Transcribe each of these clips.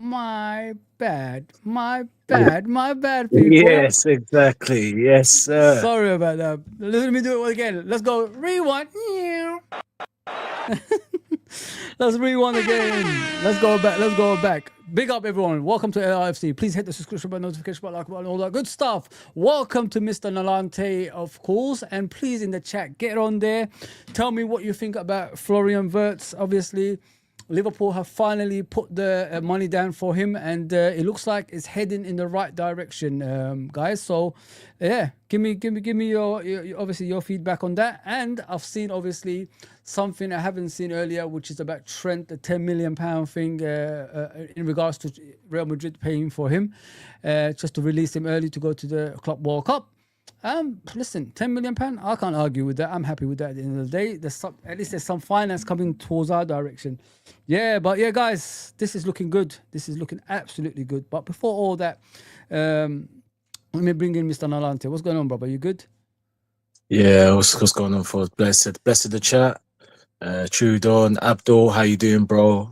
My bad, my bad, people. Yes, exactly. Yes, sir. Sorry about that. Let me do it again. Let's go. Rewind. Let's rewind again. Let's go back. Let's go back. Big up, everyone. Welcome to LIFC. Please hit the subscription button, notification button, like button, all that good stuff. Welcome to Mr. Nalante, of course. And please, in the chat, get on there. Tell me what you think about Florian Wirtz, obviously. Liverpool have finally put the money down for him, and it looks like it's heading in the right direction, guys. So, yeah, give me your obviously your feedback on that. And I've seen obviously something I haven't seen earlier, which is about Trent, the £10 million thing in regards to Real Madrid paying for him, just to release him early to go to the Club World Cup. Listen, £10 million, I can't argue with that. I'm happy with that at the end of the day. At least there's some finance coming towards our direction. Yeah, but yeah, guys, this is looking good. This is looking absolutely good. But before all that, let me bring in Mr. Nalante. What's going on, brother? You good? Yeah, what's going on for blessed the chat? Trudon, Abdul, how you doing, bro?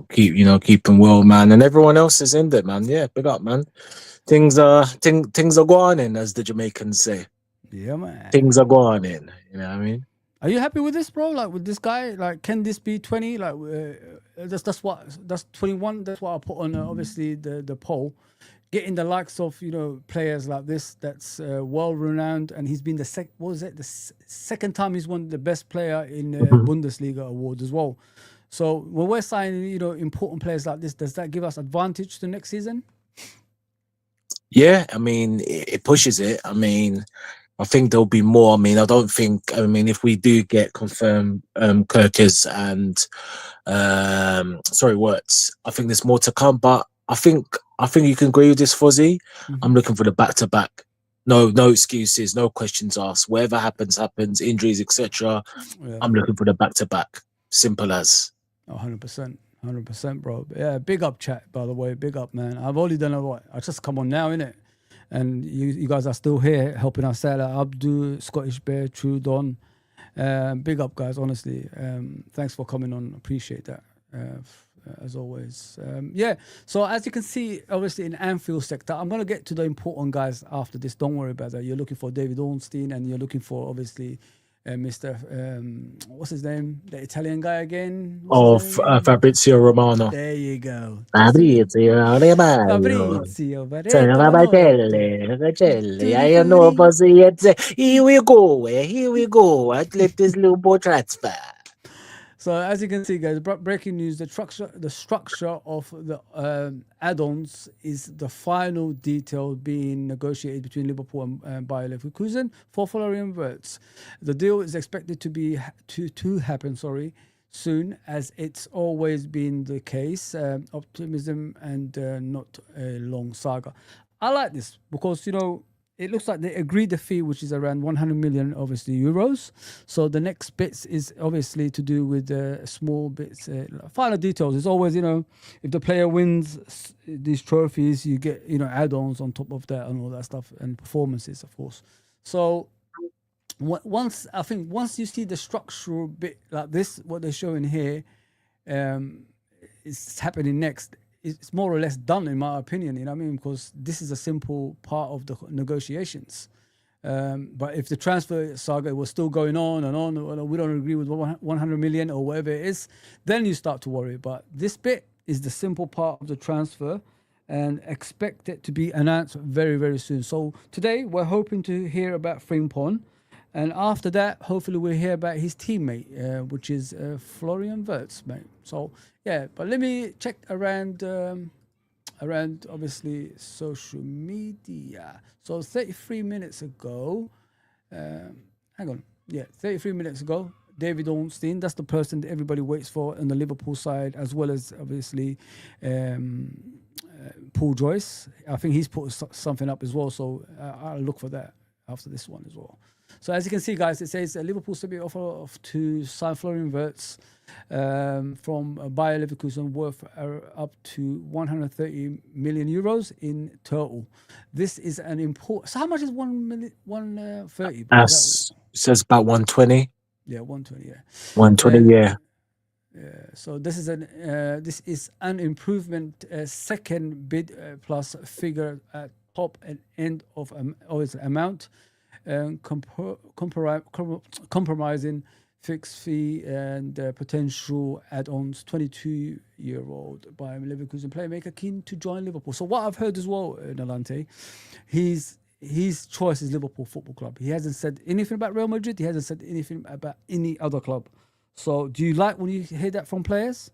Keeping well, man, and everyone else is in there, man. Yeah, big up, man. Things are going in, as the Jamaicans say. Yeah, man. Things are going in. You know what I mean? Are you happy with this, bro? Like with this guy, like can this be 20? Like that's 21. That's what I put on obviously the poll. Getting the likes of players like this that's well renowned, and he's been the second time he's won the best player in Bundesliga award as well. So when we're signing important players like this, does that give us advantage to next season? Yeah, I mean it pushes it. I mean, I think there'll be more. I mean, if we do get confirmed Kerkez and Wirtz, I think there's more to come. But I think you can agree with this, Fozzy. I'm looking for the back-to-back. No excuses, no questions asked. Whatever happens, injuries, etc. Yeah. I'm looking for the back-to-back. Simple as. 100%. 100%, bro. Yeah, big up, chat, by the way. Big up, man. I've only done I just come on now, innit? And you guys are still here helping us out. Abdu, Scottish Bear, True Don. Big up, guys, honestly. Thanks for coming on. Appreciate that, as always. So as you can see, obviously in Anfield sector, I'm going to get to the important guys after this. Don't worry about that. You're looking for David Ornstein, and you're looking for, obviously, Mr. What's his name? The Italian guy again? Fabrizio Romano. There you go. Fabrizio Romano. Fabrizio. I know, but here we go. I let this little boy transfer. So as you can see, guys, breaking news: the structure of the add-ons is the final detail being negotiated between Liverpool and Bayer Leverkusen for Florian Wirtz. The deal is expected to happen soon, as it's always been the case. Optimism and not a long saga. I like this because it looks like they agreed the fee, which is around 100 million, obviously, euros. So the next bits is obviously to do with small bits, final details. It's always, if the player wins these trophies, you get, add-ons on top of that and all that stuff, and performances, of course. So once you see the structural bit like this, what they're showing here, is happening next. It's more or less done, in my opinion, you know what I mean? Because this is a simple part of the negotiations. But if the transfer saga was still going on and on, we don't agree with 100 million or whatever it is, then you start to worry. But this bit is the simple part of the transfer, and expect it to be announced very, very soon. So today we're hoping to hear about Frimpong. And after that, hopefully we'll hear about his teammate, which is Florian Wirtz, mate. So, yeah, but let me check around obviously social media. So 33 minutes ago, 33 minutes ago, David Ornstein, that's the person that everybody waits for on the Liverpool side, as well as obviously Paul Joyce. I think he's put something up as well, so I'll look for that after this one as well. So as you can see, guys, it says Liverpool submit offer to sign Florian Wirtz from Bayer Leverkusen worth up to 130 million euros in total. This is an import. So how much is 130? It says about 120. Yeah, 120. Yeah, 120. Yeah. So this is an improvement, second bid plus figure at top and end of amount. Compromising fixed fee and potential add-ons. 22-year-old Bayer Leverkusen playmaker keen to join Liverpool. So what I've heard as well, Nalante, his choice is Liverpool Football Club. He hasn't said anything about Real Madrid. He hasn't said anything about any other club. So do you like when you hear that from players?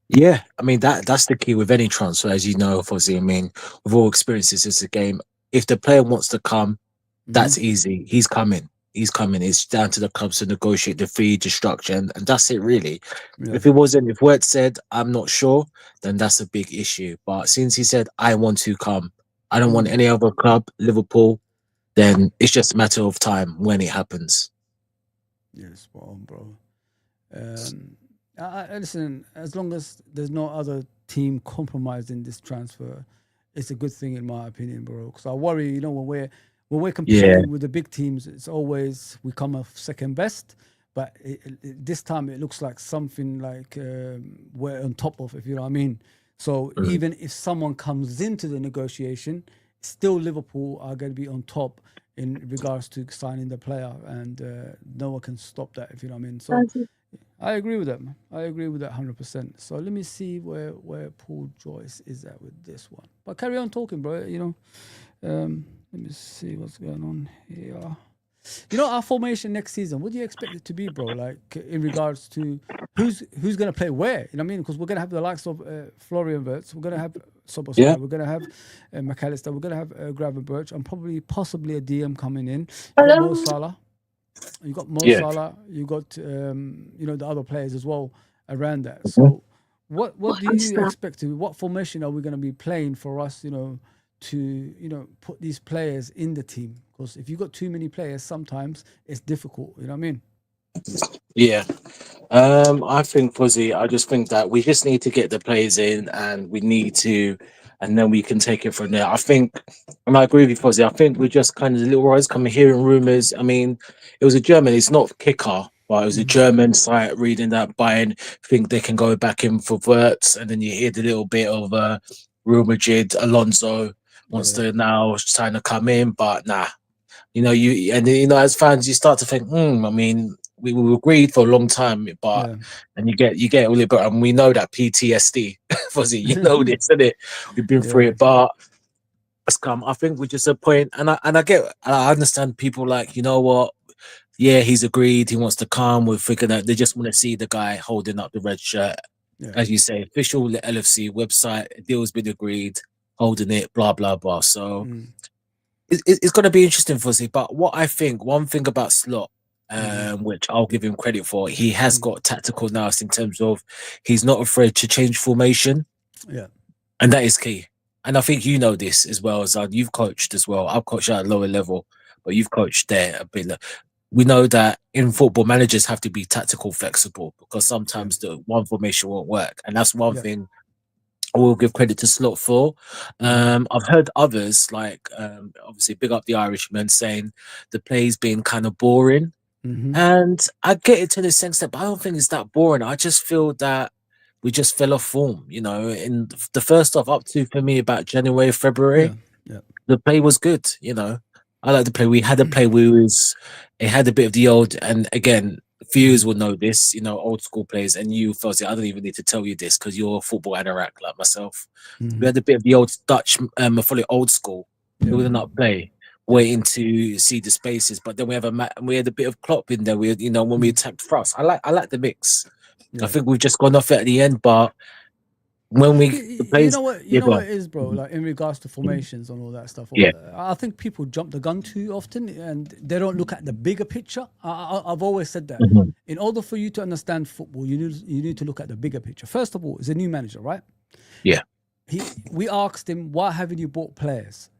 Yeah, I mean that's the key with any transfer, as you know, Fozzy. I mean, with all experiences, it's a game. If the player wants to come, that's easy. He's coming. It's down to the clubs to negotiate the fee, the structure, and that's it, really. Yeah. If Wirtz said, I'm not sure, then that's a big issue. But since he said, I want to come, I don't want any other club, Liverpool, then it's just a matter of time when it happens. Yes, spot on, bro. Listen, as long as there's no other team compromising this transfer, it's a good thing, in my opinion, bro. Because I worry, when we're competing with the big teams, it's always we come off second best. but this time it looks like something like we're on top of, if you know what I mean. So even if someone comes into the negotiation, still Liverpool are going to be on top in regards to signing the player, and no one can stop that, if you know what I mean. So I agree with that, man. I agree with that 100%. So let me see where Paul Joyce is at with this one. But carry on talking, bro. Let me see what's going on here. Our formation next season, what do you expect it to be, bro? Like in regards to who's going to play where? You know what I mean? Because we're going to have the likes of Florian Wirtz, we're going to have Yeah. Soboslai, we're going to have McAllister, we're going to have Gravenberch, and possibly a DM coming in. You got Mo Salah. You got Mo Yeah. Salah. You got the other players as well around that. So what do you expect to? What formation are we going to be playing for us? To put these players in the team, because if you got too many players, sometimes it's difficult. You know what I mean? Yeah. I think, Fuzzy, I just think that we just need to get the players in, and we need to, and then we can take it from there. I think, and I agree with you, Fuzzy. I think we're just kind of the little rise coming hearing rumors. I mean, it was a German, it's not Kicker, but it was a German site reading that Bayern think they can go back in for Wirtz, and then you hear the little bit of Real Madrid, Alonso wants to now trying to come in, but nah. As fans, you start to think, I mean, we agreed for a long time, but and you get a little bit, and we know that PTSD, Fuzzy, this, isn't it? We've been through it, but it's come. I think we're just a point, and I understand people like, you know what? Yeah, he's agreed. He wants to come. We're thinking that they just want to see the guy holding up the red shirt, as you say, official LFC website. A deal's been agreed, holding it, blah blah blah. So. It's going to be interesting, Fuzzy. But what I think, one thing about Slot, which I'll give him credit for, he has got tactical nous in terms of he's not afraid to change formation. Yeah. And that is key. And I think you know this as well as you've coached as well. I've coached at a lower level, but you've coached there a bit. We know that in football, managers have to be tactical flexible because sometimes the one formation won't work. And that's one thing I will give credit to Slot for. I've heard others, like obviously big up the Irishman, saying the play's been kind of boring. And I get it to the sense that, but I don't think it's that boring. I just feel that we just fell off form, in the first half up to, for me, about January, February, the play was good, I like the play. We had a play it had a bit of the old, and again, viewers will know this, old school players, and you, Fuzzy, I don't even need to tell you this because you're a football anorak like myself. We had a bit of the old Dutch, fully old school, building up play, waiting to see the spaces, but then we had a bit of Klopp in there. When we attacked thrust, I like the mix. I think we've just gone off at the end, but when we you know what it is, bro, like in regards to formations and all that stuff, I think people jump the gun too often and they don't look at the bigger picture. I've always said that in order for you to understand football, you need to look at the bigger picture. First of all, he's a new manager, right? We asked him, why haven't you bought players?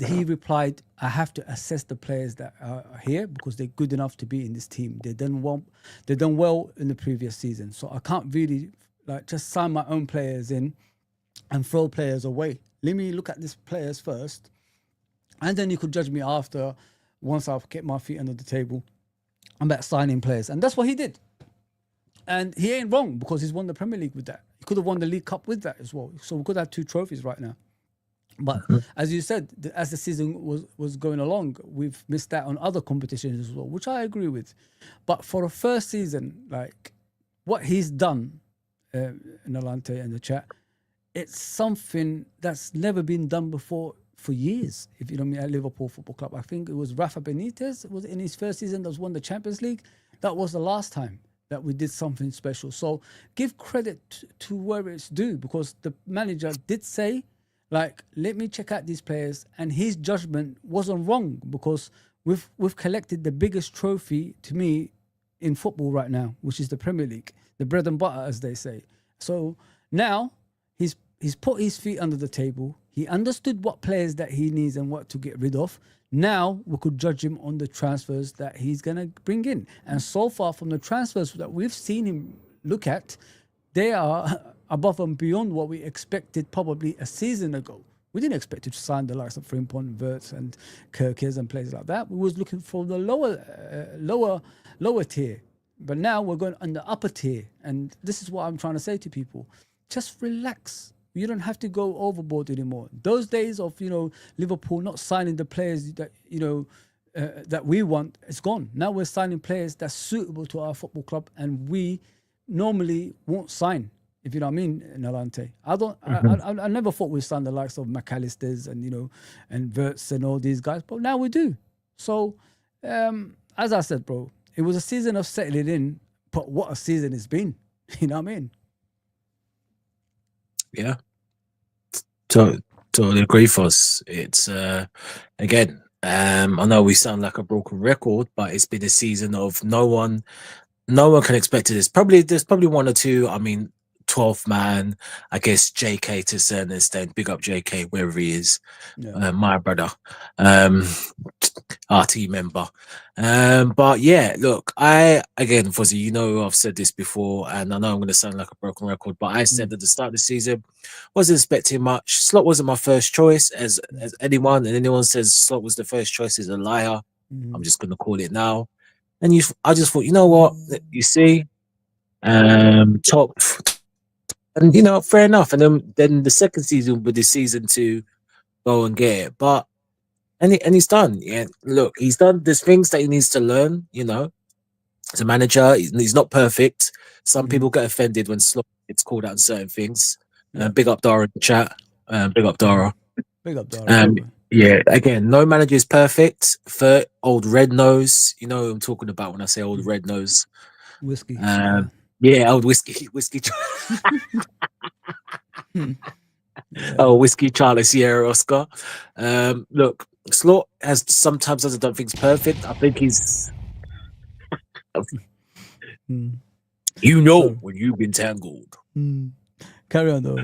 He replied, I have to assess the players that are here because they're good enough to be in this team. They done well in the previous season, so I can't really just sign my own players in and throw players away. Let me look at these players first, and then you could judge me after, once I've kept my feet under the table, about signing players. And that's what he did. And he ain't wrong because he's won the Premier League with that. He could have won the League Cup with that as well. So we could have 2 trophies right now. But as you said, as the season was going along, we've missed out on other competitions as well, which I agree with. But for a first season, like what he's done, Nalante in the chat, it's something that's never been done before for years. If you know me, at Liverpool Football Club, I think it was Rafa Benitez was in his first season that won the Champions League. That was the last time that we did something special. So give credit to where it's due, because the manager did say, like, let me check out these players, and his judgment wasn't wrong, because we've collected the biggest trophy to me in football right now, which is the Premier League, the bread and butter, as they say. So now he's put his feet under the table. He understood what players that he needs and what to get rid of. Now we could judge him on the transfers that he's going to bring in. And so far, from the transfers that we've seen him look at, they are above and beyond what we expected probably a season ago. We didn't expect him to sign the likes of Frimpong, Wirtz and Kerkez and players like that. We was looking for the lower tier. But now we're going on the upper tier. And this is what I'm trying to say to people. Just relax. You don't have to go overboard anymore. Those days of, Liverpool not signing the players that, that we want, it's gone. Now we're signing players that's suitable to our football club, and we normally won't sign. If you know what I mean, Nalante. I don't. I never thought we'd sign the likes of McAllister's and and Wirtz and all these guys, but now we do. So, as I said, bro, it was a season of settling in, but what a season it's been. You know what I mean? Yeah. Totally agree for us. It's again, I know we sound like a broken record, but it's been a season of no one can expect this. There's probably one or two. I mean, 12th man, I guess JK to a certain extent. Big up JK wherever he is, my brother, our team member. But yeah, look, Fuzzy, I've said this before, and I know I'm going to sound like a broken record, but I said at the start of the season, wasn't expecting much. Slot wasn't my first choice, as anyone, and anyone says Slot was the first choice is a liar. I'm just going to call it now. And I just thought, you know what? You see, top, and fair enough. And then the second season with the season to go and get it, but and he's done. Yeah, look, he's done. There's things that he needs to learn. As a manager, he's not perfect. Some people get offended when Slot gets called out on certain things. Big up Dara in the chat. Big up Dara. Big up Dara. Yeah, again, no manager is perfect. For old red nose, you know what I'm talking about when I say old red nose. Whiskey. Yeah, old whiskey. Oh, whiskey Charlie Sierra Oscar. Look, Slot has sometimes hasn't done things perfect. I think he's when you've been tangled. Carry on though.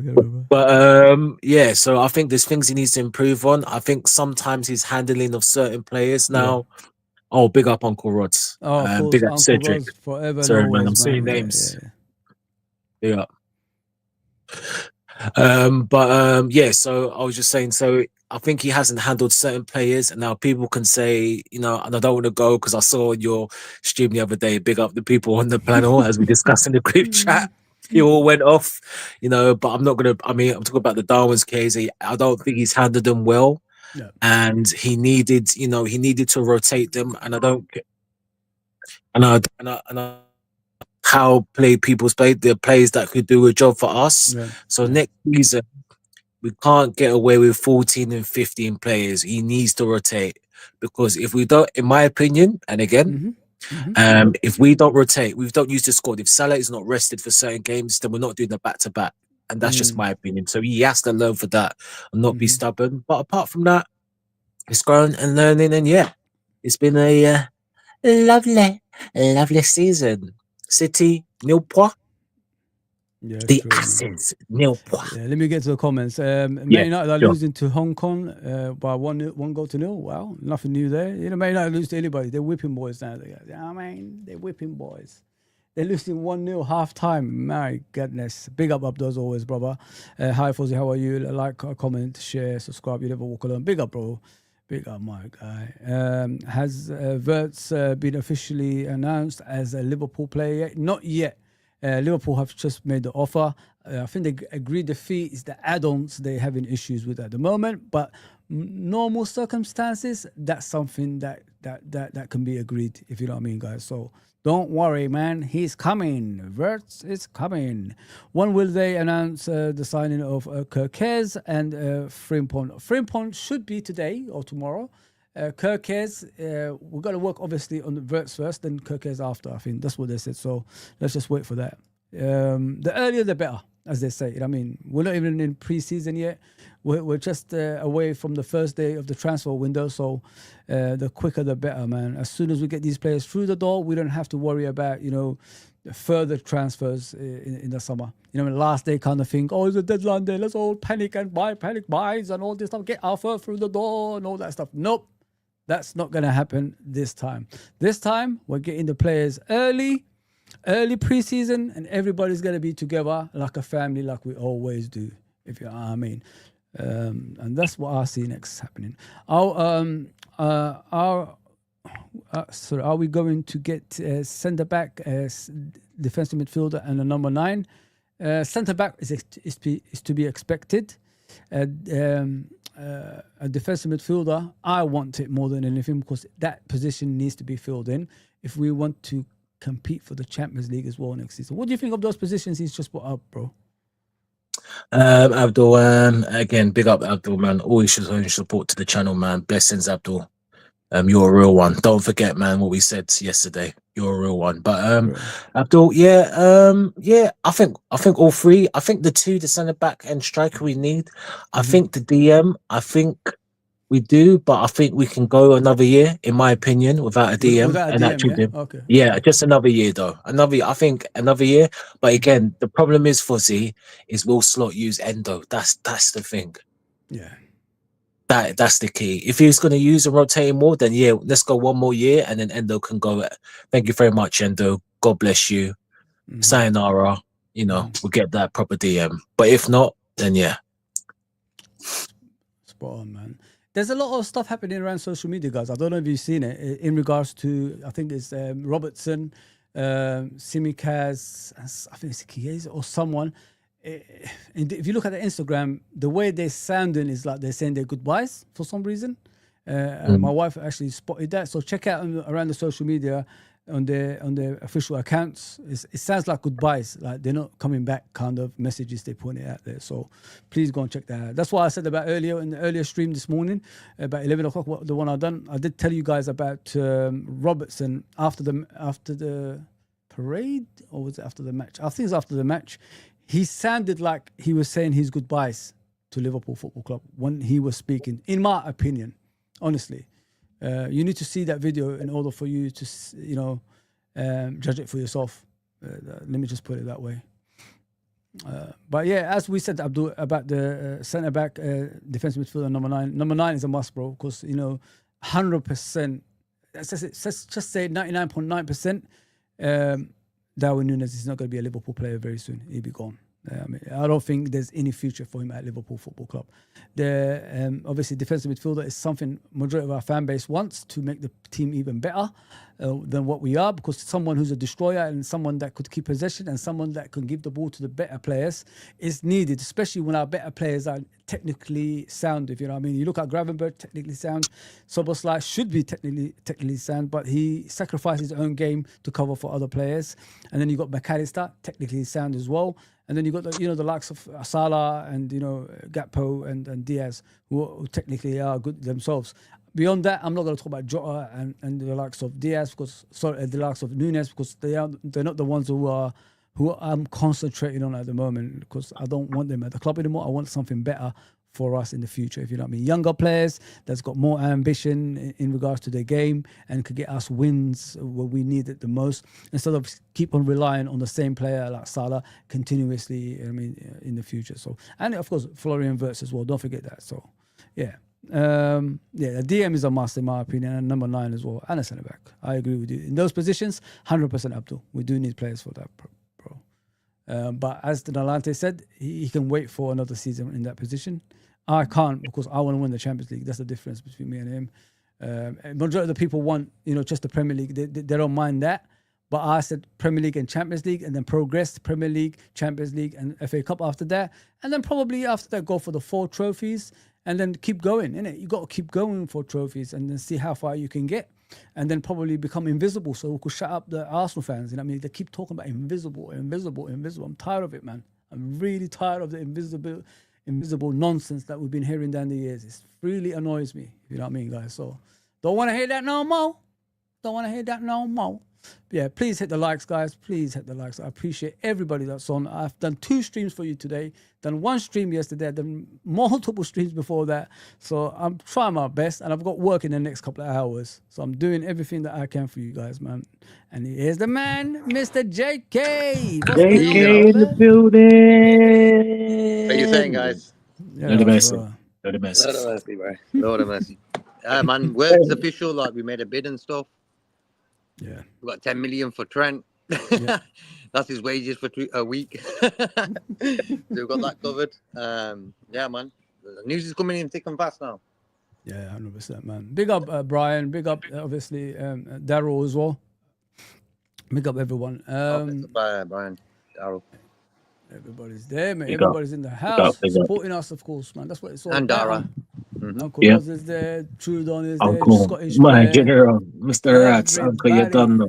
But yeah, so I think there's things he needs to improve on. I think sometimes his handling of certain players now. Yeah. Oh, big up Uncle Rods. Oh, big up Uncle Cedric. Rods forever. Sorry, always, man, I'm saying names. Yeah. Big up. Yeah, so I was just saying, so I think he hasn't handled certain players, and now people can say, and I don't want to go because I saw your stream the other day, big up the people on the panel as we discussed in the group chat. It all went off, but I'm not gonna. I'm talking about the Darwin's case. I don't think he's handled them well, and he needed, to rotate them. And I don't, and I how people's play the players that could do a job for us. So next season, we can't get away with 14 and 15 players. He needs to rotate, because if we don't, in my opinion, and again. If we don't rotate, we don't use the squad. If Salah is not rested for certain games, then we're not doing the back-to-back. And that's just my opinion. So he has to learn for that and not be stubborn. But apart from that, it's growing and learning. And yeah, it's been a lovely season. City, nil points. Yeah, the Asses, nil points. Yeah, let me get to the comments. Man United are losing to Hong Kong by 1-0. Wow, nothing new there. Man United lose to anybody. They're whipping boys now. They're whipping boys. They're losing 1-0 half time. My goodness. Big up those always, brother. Hi, Fuzzy. How are you? Like, comment, share, subscribe. You never walk alone. Big up, bro. Big up, my guy. Has Wirtz been officially announced as a Liverpool player yet? Not yet. Liverpool have just made the offer. I think they agreed the fee is the add-ons they're having issues with at the moment. But normal circumstances, that's something that can be agreed, if you know what I mean, guys. So don't worry, man. He's coming. Wirtz is coming. When will they announce the signing of Kerkez and Frimpong? Frimpong should be today or tomorrow. Kerkez, we've got to work obviously on the Wirtz first, then Kerkez after. I think that's what they said. So let's just wait for that. The earlier the better, as they say. I mean, we're not even in pre-season yet. We're just away from the first day of the transfer window. So the quicker the better, man. As soon as we get these players through the door, we don't have to worry about, further transfers in the summer. Last day kind of thing. Oh, it's a deadline day. Let's all panic buys and all this stuff. Get Alpha through the door and all that stuff. Nope. That's not going to happen this time. This time, we're getting the players early pre-season, and everybody's going to be together like a family, like we always do, if you know what I mean. And that's what I see next happening. Our So are we going to get centre back, defensive midfielder, and a number 9? Centre back is to be expected. A defensive midfielder, I want it more than anything because that position needs to be filled in if we want to compete for the Champions League as well next season. What do you think of those positions he's just put up, bro? Abdul, again, big up Abdul, man. Always showing support to the channel, man. Blessings, Abdul. You're a real one. Don't forget, man, what we said yesterday. You're a real one. But Abdul, yeah, I think all three. I think the centre back and striker we need. I think the DM, I think we do, but I think we can go another year, in my opinion, without a DM. Without a DM, yeah? Okay. Yeah, just another year though. I think another year. But again, the problem is Fuzzy is will Slot use Endo? That's the thing. Yeah. That's the key. If he's going to use and rotate more, then yeah, let's go one more year, and then Endo can go. Thank you very much, Endo. God bless you. Sayonara. We'll get that proper DM. But if not, then yeah. Spot on, man. There's a lot of stuff happening around social media, guys. I don't know if you've seen it in regards to, I think it's Robertson, Simikaz, I think it's Kerkez or someone. If you look at the Instagram, the way they're sounding is like they're saying their goodbyes for some reason. My wife actually spotted that. So check out around the social media on their official accounts. It sounds like goodbyes, like they're not coming back kind of messages they're putting out there. So please go and check that out. That's what I said about earlier in the earlier stream this morning, about 11 o'clock, the one I done. I did tell you guys about Robertson after the parade, or was it after the match? I think it's after the match. He sounded like he was saying his goodbyes to Liverpool Football Club when he was speaking, in my opinion, honestly. You need to see that video in order for you to, judge it for yourself. Let me just put it that way. But yeah, as we said, Abdul, about the centre back, defensive midfielder, number 9. Number 9 is a must, bro, because 100%. Let's just say 99.9%. Darwin Núñez is not going to be a Liverpool player very soon. He'll be gone. I don't think there's any future for him at Liverpool Football Club. Obviously, defensive midfielder is something majority of our fan base wants to make the team even better than what we are, because someone who's a destroyer and someone that could keep possession and someone that can give the ball to the better players is needed, especially when our better players are technically sound, if you know what I mean. You look at Gravenberch, technically sound. Soboslai should be technically sound, but he sacrificed his own game to cover for other players. And then you got McAllister, technically sound as well. And then you got the likes of Salah and Gakpo and Diaz, who technically are good themselves. Beyond that, I'm not going to talk about Jota and the likes of Diaz the likes of Núñez, because they're not the ones who I'm concentrating on at the moment, because I don't want them at the club anymore. I want something better for us in the future, if you know what I mean. Younger players that's got more ambition in regards to their game and could get us wins where we need it the most, instead of keep on relying on the same player like Salah continuously, in the future. So, and of course, Florian Wirtz as well. Don't forget that. So, yeah. The DM is a must in my opinion, and number 9 as well, and a centre back. I agree with you. In those positions, 100% Abdul. We do need players for that, bro. But as Nalante said, he can wait for another season in that position. I can't, because I want to win the Champions League. That's the difference between me and him. Majority of the people want, just the Premier League. They don't mind that. But I said Premier League and Champions League, and then progress Premier League, Champions League, and FA Cup after that. And then probably after that, go for the 4 trophies, and then keep going, innit? You got to keep going for trophies and then see how far you can get. And then probably become invisible, so we could shut up the Arsenal fans. You know what I mean? They keep talking about invisible. I'm tired of it, man. I'm really tired of the invisible nonsense that we've been hearing down the years. It really annoys me, you know what I mean, guys? So don't want to hear that no more. Yeah, please hit the likes, guys. Please hit the likes. I appreciate everybody that's on. I've done 2 streams for you today. Done 1 stream yesterday. Done multiple streams before that. So I'm trying my best, and I've got work in the next couple of hours. So I'm doing everything that I can for you guys, man. And here's the man, Mr. JK. JK in the building. What are you saying, guys? Yeah, Lord of mercy. Lord of mercy, bro. Lord of mercy. Man, Wirtz official. Like, we made a bid and stuff. Yeah, we got 10 million for Trent. Yeah. That's his wages for a week. So we've got that covered. Yeah, man. The news is coming in thick and fast now. Yeah, 100%, man. Big up Brian. Big up obviously Daryl as well. Big up everyone. Brian, Darryl, Everybody's there, man. Big up, Everybody's in the big up, house big up. supporting us, of course, man. That's what it's all and about. Dara. Mm-hmm. Uncle Yeah, Roz is there. Trudon is there. Uncle, Scottish my Bear. general, Mr. Rats, Uncle, you Everybody. done know.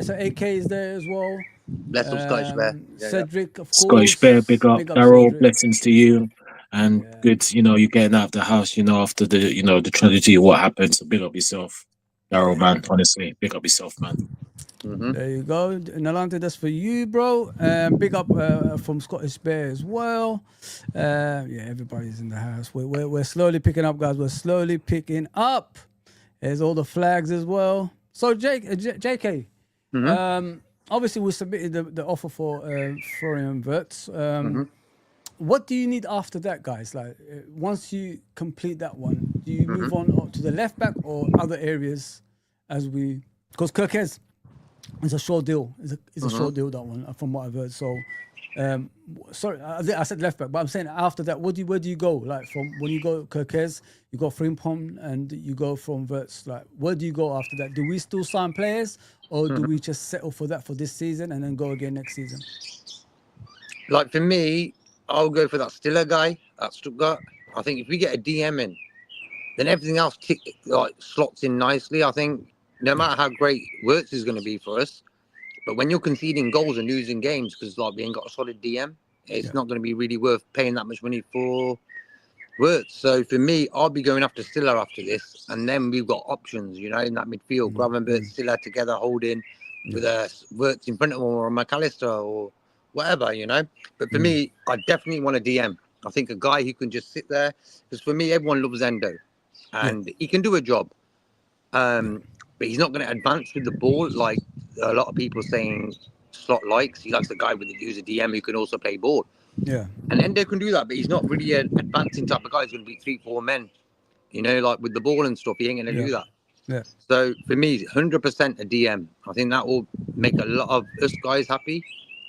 So AK is there as well. Bless up Scottish Bear. Yeah. Cedric, of Scottish Bear, course. big up. Big up Daryl, Cedric. blessings to you. And Yeah. good, you're getting out of the house, after the tragedy, what happened. So big up yourself, Daryl, man. Honestly, big up yourself, man. Mm-hmm. There you go. Nalante, that's for you, bro. Big up from Scottish Bear as well. Yeah, everybody's in the house. We're slowly picking up, guys. We're slowly picking up. There's all the flags as well. So, JK, Mm-hmm. obviously we submitted the offer for Florian Wirtz. Mm-hmm. What do you need after that, guys? Like, once you complete that one, do you move Mm-hmm. on to the left back or other areas because Kerkez is a short deal. It's a short deal, that one, from what I've heard. So, sorry, I said left back, but I'm saying after that, where do you go? Like, from when you go Kerkez, you go Frimpong, and you go from Wirtz. Like, where do you go after that? Do we still sign players, or do we just settle for that for this season and then go again next season? Like for me, I'll go for that Stiller guy at Stuttgart. I think if we get a DM in, then everything else slots in nicely. I think no matter how great Wirtz is going to be for us, but when you're conceding goals and losing games because we ain't got a solid DM, it's not going to be really worth paying that much money for Wirtz. So for me, I'll be going after Stiller after this, and then we've got options, in that midfield. Gravenberch, Stiller together, holding with a Wirtz in front of him, or McAllister, or whatever, But for me, I definitely want a DM. I think a guy who can just sit there, because for me, everyone loves Endo, and he can do a job. But he's not going to advance with the ball like a lot of people saying Slot likes. He likes the guy who's a DM who can also play ball. Yeah. And Endo can do that, but he's not really an advancing type of guy. He's going to beat 3-4 men, like with the ball and stuff. He ain't going to do that. Yeah. So for me, 100% a DM. I think that will make a lot of us guys happy.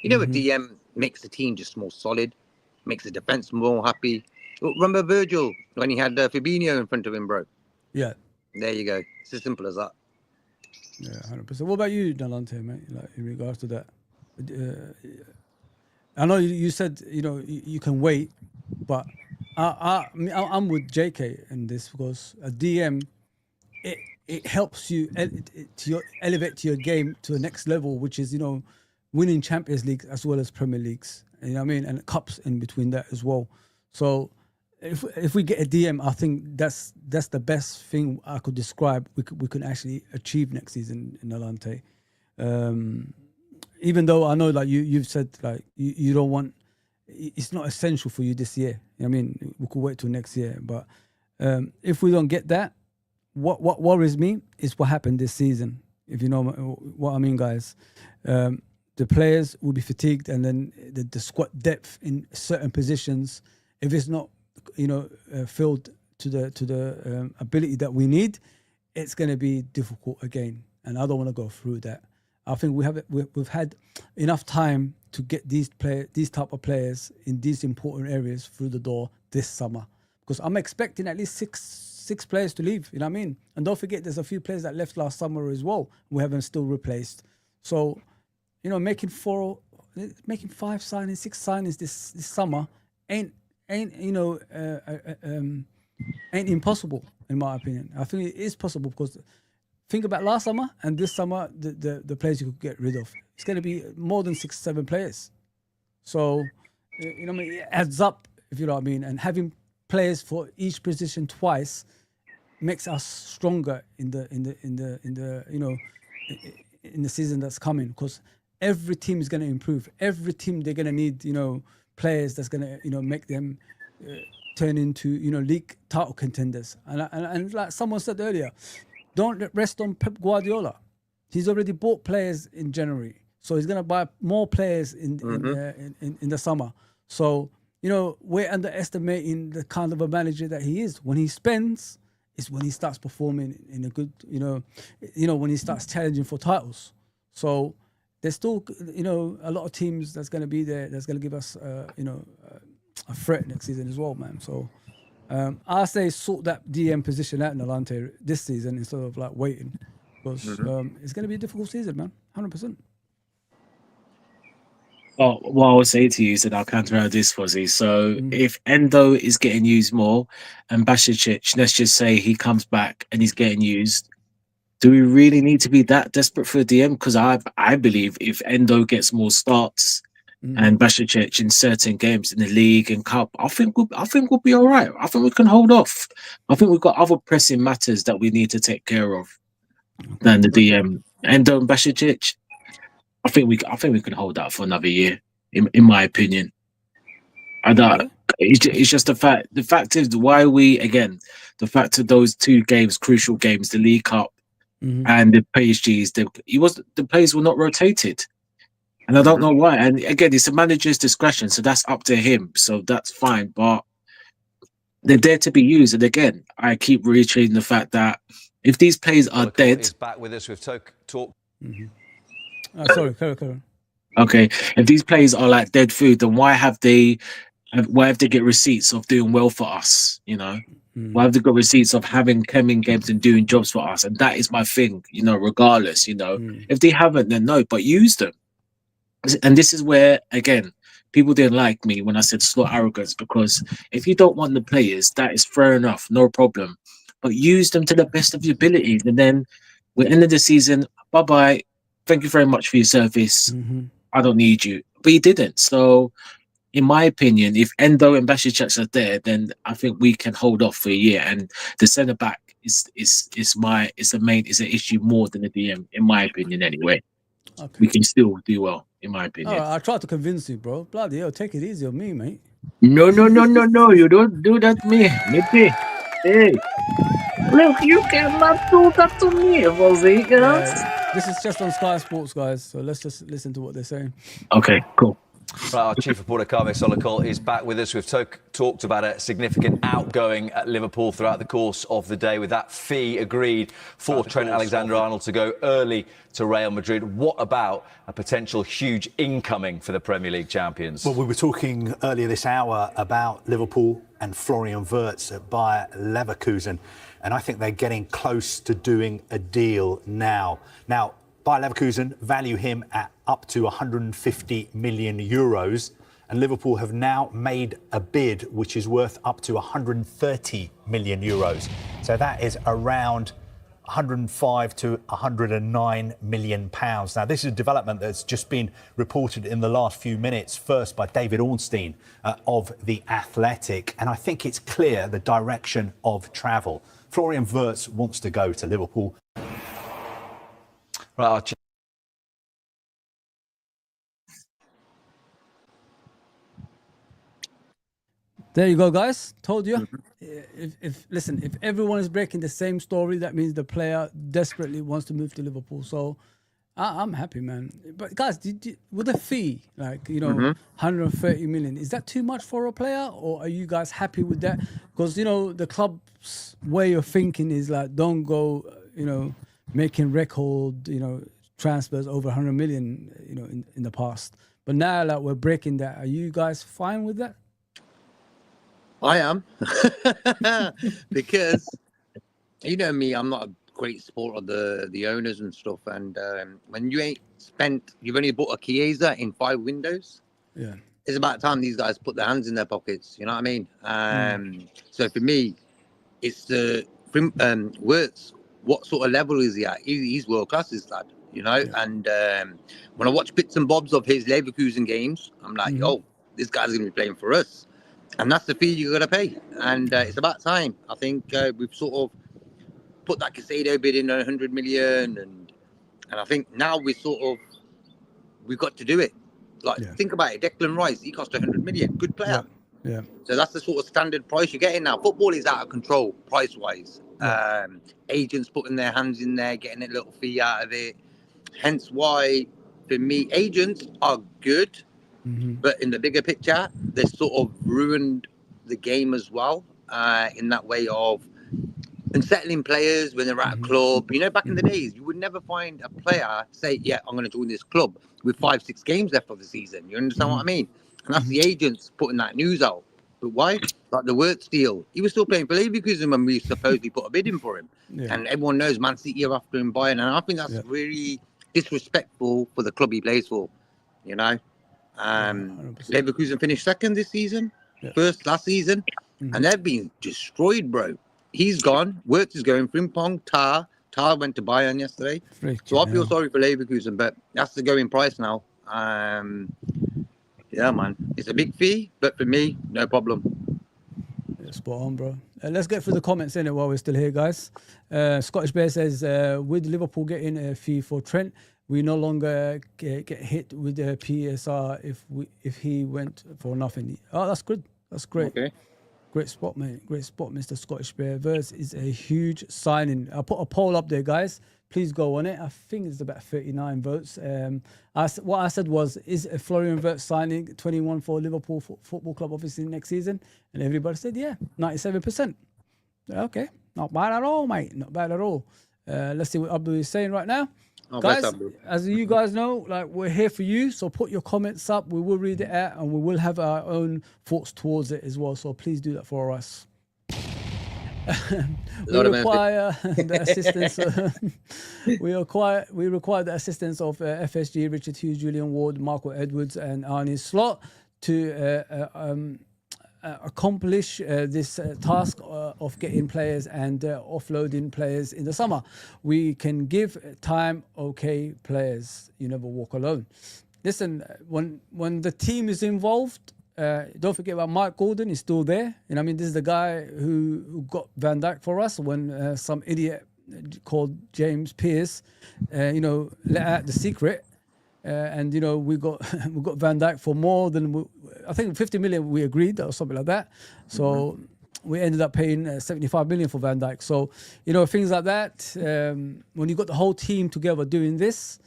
A DM makes the team just more solid, makes the defense more happy. Remember Virgil when he had Fabinho in front of him, bro? Yeah. There you go. It's as simple as that. Yeah, 100%. What about you, Nalante, mate? Like, in regards to that, I know you said you can wait, but I'm with JK in this because a DM it helps you elevate to your game to the next level, which is winning Champions League as well as Premier Leagues. You know what I mean? And cups in between that as well. So if we get a DM, I think that's the best thing I could describe we can actually achieve next season in Nalante. Even though I know, like you've said, like you don't want, it's not essential for you this year. I mean, we could wait till next year. But if we don't get that, what worries me is what happened this season. If you know what I mean, guys. The players will be fatigued, and then the squad depth in certain positions, if it's not filled to the ability that we need, it's going to be difficult again. And I don't want to go through that. I think we've had enough time to get these type of players in these important areas through the door this summer, because I'm expecting at least six players to leave. You know what I mean? And don't forget, there's a few players that left last summer as well. We haven't still replaced. So, making 5 signings, 6 signings this summer ain't impossible in my opinion. I think it is possible because think about last summer and this summer, the players you could get rid of. It's going to be more than 6-7 players. So, it adds up, if you know what I mean. And having players for each position twice makes us stronger in the season that's coming, because every team is going to improve. Every team, they're going to need players that's going to make them turn into league title contenders. And like someone said earlier, don't rest on Pep Guardiola. He's already bought players in January, so he's going to buy more players in the summer. So we're underestimating the kind of a manager that he is. When he spends is when he starts performing in a good when he starts challenging for titles. So there's still a lot of teams that's going to be there that's going to give us a threat next season as well, man. So I say sort that DM position out in Nalante this season instead of like waiting, because it's going to be a difficult season, man. 100%. Well, what I would say to you is that I'll counter out this, Fozzy. So if Endo is getting used more and Bashicic, let's just say he comes back and he's getting used, do we really need to be that desperate for a DM? Because I believe if Endo gets more starts and Bashicic in certain games in the league and cup, I think we'll be all right. I think we can hold off. I think we've got other pressing matters that we need to take care of than the DM. Endo and Bashicic, I think we can hold out for another year, in my opinion. I don't. It's just the fact. The fact is why the fact of those two games, crucial games, the League Cup and the PSGs, the players were not rotated, and I don't know why. And again, it's a manager's discretion, so that's up to him. So that's fine, but they're there to be used. And again, I keep reiterating the fact that if these players are dead, is back with us. We've talked. Sorry, carry. Okay, if these players are like dead food, then why have they get receipts of doing well for us? You know, why have they got receipts of having coming games and doing jobs for us? And that is my thing. You know, regardless. You know, if they haven't, then no, but use them. And this is where again, people didn't like me when I said slot arrogance, because if you don't want the players, that is fair enough, no problem. But use them to the best of your abilities, and then we're end of the season. Bye bye. Thank you very much for your service. I don't need you. But he didn't. So, in my opinion, if Endo and Bashicic are there, then I think we can hold off for a year. And the centre back is an issue more than the DM, in my opinion. Anyway, we can still do well, in my opinion. I tried to convince you, bro. Bloody hell, take it easy on me, mate. No. You don't do that to me. Hey. Look, you cannot do that to me, Fozzy. This is just on Sky Sports, guys. So let's just listen to what they're saying. Okay, cool. Right, our chief reporter, Kame Solokol, is back with us. We've talked about a significant outgoing at Liverpool throughout the course of the day, with that fee agreed for Trent Alexander-Arnold to go early to Real Madrid. What about a potential huge incoming for the Premier League champions? Well, we were talking earlier this hour about Liverpool and Florian Wirtz at Bayer Leverkusen, and I think they're getting close to doing a deal now. Now, Bayer Leverkusen value him at up to 150 million euros, and Liverpool have now made a bid which is worth up to 130 million euros. So that is around 105 to 109 million pounds. Now, this is a development that's just been reported in the last few minutes, first by David Ornstein of The Athletic, and I think it's clear the direction of travel. Florian Wirtz wants to go to Liverpool. Right, There you go, guys. Told you. If everyone is breaking the same story, that means the player desperately wants to move to Liverpool. So I'm happy, man. But guys, with the fee, like 130 million, is that too much for a player, or are you guys happy with that? Because the club's way of thinking is like, don't go, making record, transfers over 100 million, in the past. But now, like, we're breaking that. Are you guys fine with that? I am. Because, me, I'm not a great support of the owners and stuff. And when you you've only bought a Chiesa in 5 windows. Yeah. It's about time these guys put their hands in their pockets. You know what I mean? So for me, it's the Wirtz. What sort of level is he at? He's world class, this lad. Yeah. And when I watch bits and bobs of his Leverkusen games, I'm like, this guy's going to be playing for us. And that's the fee you're going to pay. And it's about time. I think we've sort of put that Casado bid in 100 million. And I think now we've got to do it. Think about it. Declan Rice, he cost 100 million. Good player. Yeah. So that's the sort of standard price you're getting now. Football is out of control price-wise. Yeah. Agents putting their hands in there, getting a little fee out of it. Hence why, for me, agents are good. But in the bigger picture, they sort of ruined the game as well, in that way of unsettling players when they're at a club. Back in the days, you would never find a player say, yeah, I'm going to join this club with 5-6 games left of the season. You understand what I mean? And that's the agents putting that news out. But why? Like the Wirtz deal, he was still playing for Leverkusen when we supposedly put a bid in for him. Yeah. And everyone knows Man City are after him buying, and I think that's really disrespectful for the club he plays for. You know, 100%. Leverkusen finished second this season, first last season, and they've been destroyed, bro. He's gone. Wirtz is going. Frimpong, Tar went to Bayern yesterday. So I feel sorry for Leverkusen, but that's the going price now. Yeah, man, it's a big fee, but for me, no problem. Yeah, spot on, bro. Let's get through the comments in it while we're still here, guys. Scottish Bear says, with Liverpool getting a fee for Trent, we no longer get hit with the PSR if he went for nothing. Oh, that's good. That's great. Okay. Great spot, mate. Great spot, Mr. Scottish Bear. Wirtz is a huge signing. I'll put a poll up there, guys. Please go on it. I think it's about 39 votes. What I said was, is a Florian Wirtz signing 21 for Liverpool Football Club, obviously, next season? And everybody said, yeah, 97%. Okay. Not bad at all, mate. Not bad at all. Let's see what Abdul is saying right now. Guys, as you guys know, like, we're here for you, so put your comments up. We will read it out, and we will have our own thoughts towards it as well. So please do that for us. We require the assistance. We require the assistance of FSG, Richard Hughes, Julian Ward, Marco Edwards, and Arnie Slot to accomplish this task of getting players and offloading players in the summer. We can give time, okay, players. You never walk alone. Listen, when the team is involved, don't forget about Mike Gordon. He's still there. And I mean, this is the guy who got Van Dijk for us when some idiot called James Pearce, let out the secret. And we got Van Dijk for more than I think 50 million we agreed or something like that. So we ended up paying 75 million for Van Dijk. So things like that. When you got the whole team together doing this,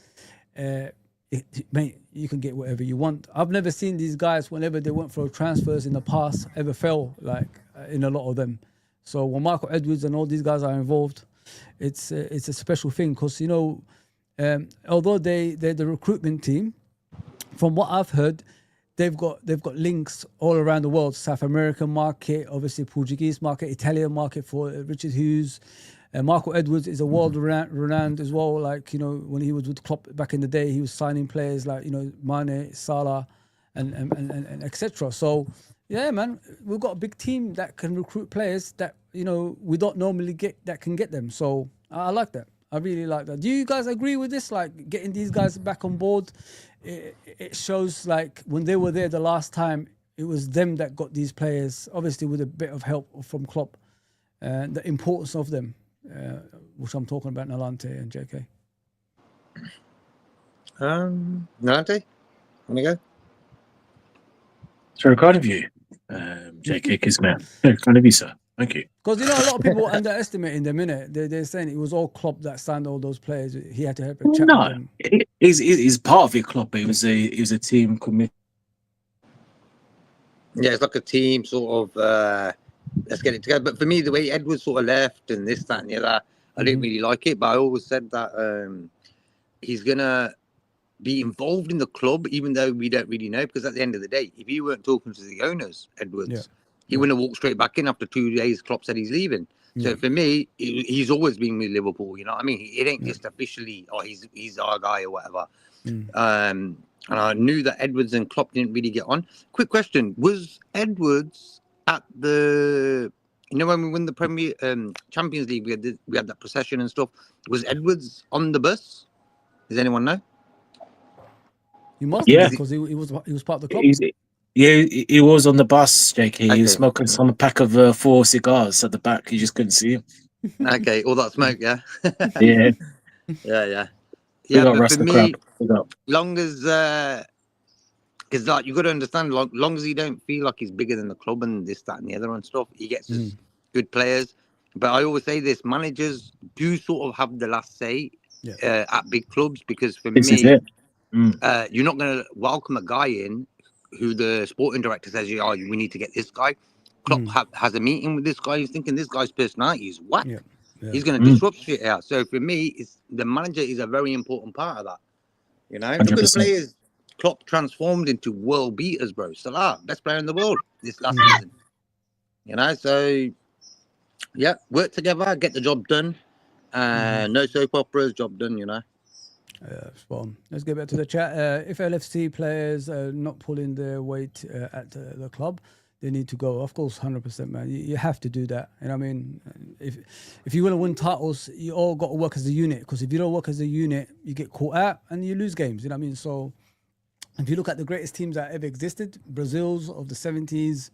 mate, you can get whatever you want. I've never seen these guys, whenever they went for transfers in the past, ever fail like in a lot of them. So when Michael Edwards and all these guys are involved, it's a special thing because although they're the recruitment team, from what I've heard, they've got links all around the world. South American market, obviously Portuguese market, Italian market for Richard Hughes. Marco Edwards is a world renowned as well. Like, when he was with Klopp back in the day, he was signing players like, Mane, Salah, and etc. So, yeah, man, we've got a big team that can recruit players that, we don't normally get, that can get them. So I like that. I really like that. Do you guys agree with this? Like, getting these guys back on board, it shows like when they were there the last time, it was them that got these players, obviously with a bit of help from Klopp, the importance of them. Which I'm talking about Nalante and JK. Nalante, want to go? It's very kind of you, JK Kismet. Very kind of you, sir. Thank you. Because a lot of people underestimating them, innit? They're saying it was all Klopp that signed all those players. He had to help chat with them. He's part of it, Klopp. But it was a team committee. Yeah, it's like a team sort of. Let's get it together. But for me, the way Edwards sort of left and this, that, and the other, I didn't really like it. But I always said that he's gonna be involved in the club, even though we don't really know. Because at the end of the day, if you weren't talking to the owners, Edwards, he wouldn't have walked straight back in after 2 days. Klopp said he's leaving. So for me, he's always been with Liverpool. You know what I mean? It ain't just officially, he's our guy or whatever. And I knew that Edwards and Klopp didn't really get on. Quick question: was Edwards at the, when we win the Premier Champions League, we had that procession and stuff. Was Edwards on the bus? Does anyone know? He must be, because he was part of the club. He was on the bus, JK. Okay. He was smoking some pack of 4 cigars at the back. You just couldn't see him. Okay, all that smoke, yeah. Yeah. Yeah. But for me, long as because like you got to understand, long as he don't feel like he's bigger than the club and this, that, and the other and stuff, he gets us good players. But I always say this: managers do sort of have the last say at big clubs, because for this me, is it. You're not going to welcome a guy in who the sporting director says, we need to get this guy. Klopp has a meeting with this guy. He's thinking this guy's personality is whack. He's going to disrupt shit out. So for me, the manager is a very important part of that. Look at the players Klopp transformed into world beaters, bro. Salah, best player in the world this last season. You know, so yeah, work together, get the job done. No soap operas, job done. You know. Spot on. Let's get back to the chat. If LFC players are not pulling their weight at the club, they need to go. Of course, 100%, man. You have to do that. And I mean, if you want to win titles, you all got to work as a unit. Because if you don't work as a unit, you get caught out and you lose games. You know what I mean? So if you look at the greatest teams that ever existed, Brazil's of the 70s,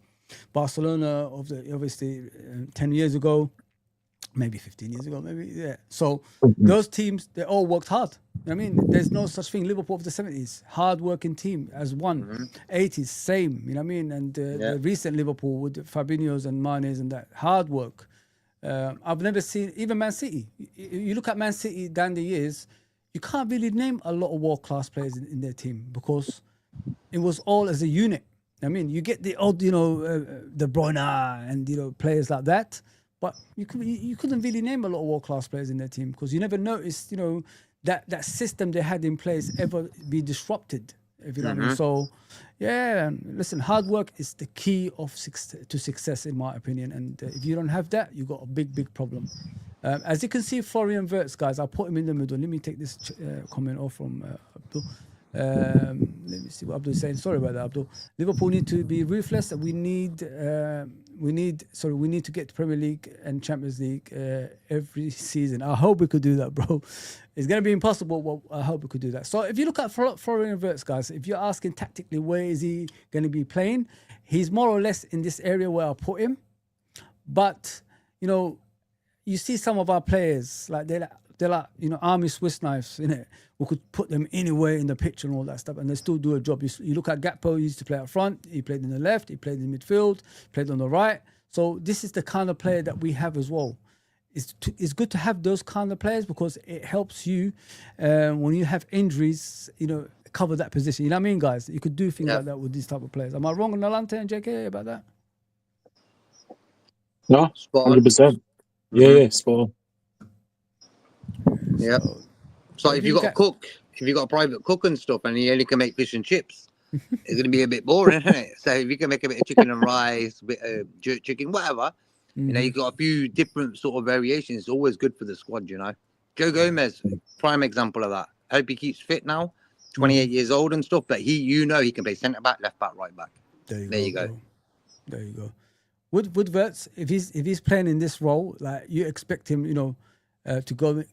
Barcelona of the obviously 10 years ago, maybe 15 years ago, maybe, yeah. So those teams, they all worked hard. I mean, there's no such thing. Liverpool of the 70s, hard-working team as one. 80s, same, you know what I mean? And the recent Liverpool with Fabinho's and Mane's and that, hard work. I've never seen, even Man City. You look at Man City down the years, you can't really name a lot of world-class players in their team because it was all as a unit. I mean, you get the odd, you know, De Bruyne and, you know, players like that. But you couldn't really name a lot of world-class players in their team because you never noticed, you know, that system they had in place ever be disrupted, if you know what I mean. So, yeah, listen, hard work is the key of to success, in my opinion. And if you don't have that, you've got a big, big problem. As you can see, Florian Wirtz, guys, I'll put him in the middle. Let me take this comment off from Abdul. Let me see what Abdul is saying. Sorry about that, Abdul. Liverpool need to be ruthless. We need to get to Premier League and Champions League every season. I hope we could do that, bro. It's going to be impossible, but I hope we could do that. So if you look at Florian Wirtz, guys, if you're asking tactically where is he going to be playing, he's more or less in this area where I put him. But, you know, you see some of our players, like they're like, you know, army Swiss knives, innit? We could put them anywhere in the pitch and all that stuff, and they still do a job. You look at Gakpo, he used to play up front, he played in the left, he played in midfield, played on the right. So this is the kind of player that we have as well. It's good to have those kind of players because it helps you when you have injuries, you know, cover that position. You know what I mean, guys? You could do things like that with these type of players. Am I wrong on Nalante and JK about that? No, 100%. Yeah, spot on. Yeah. So if you got a cook, if you got a private cook and stuff, and you only can make fish and chips, it's going to be a bit boring, isn't it? So if you can make a bit of chicken and rice, a bit of jerk chicken, whatever, you know, you've got a few different sort of variations. It's always good for the squad, you know. Joe Gomez, prime example of that. I hope he keeps fit now, 28 years old and stuff, but he can play centre back, left back, right back. There you go. There you go. With Wirtz, if he's playing in this role, like you expect him, you know, to go.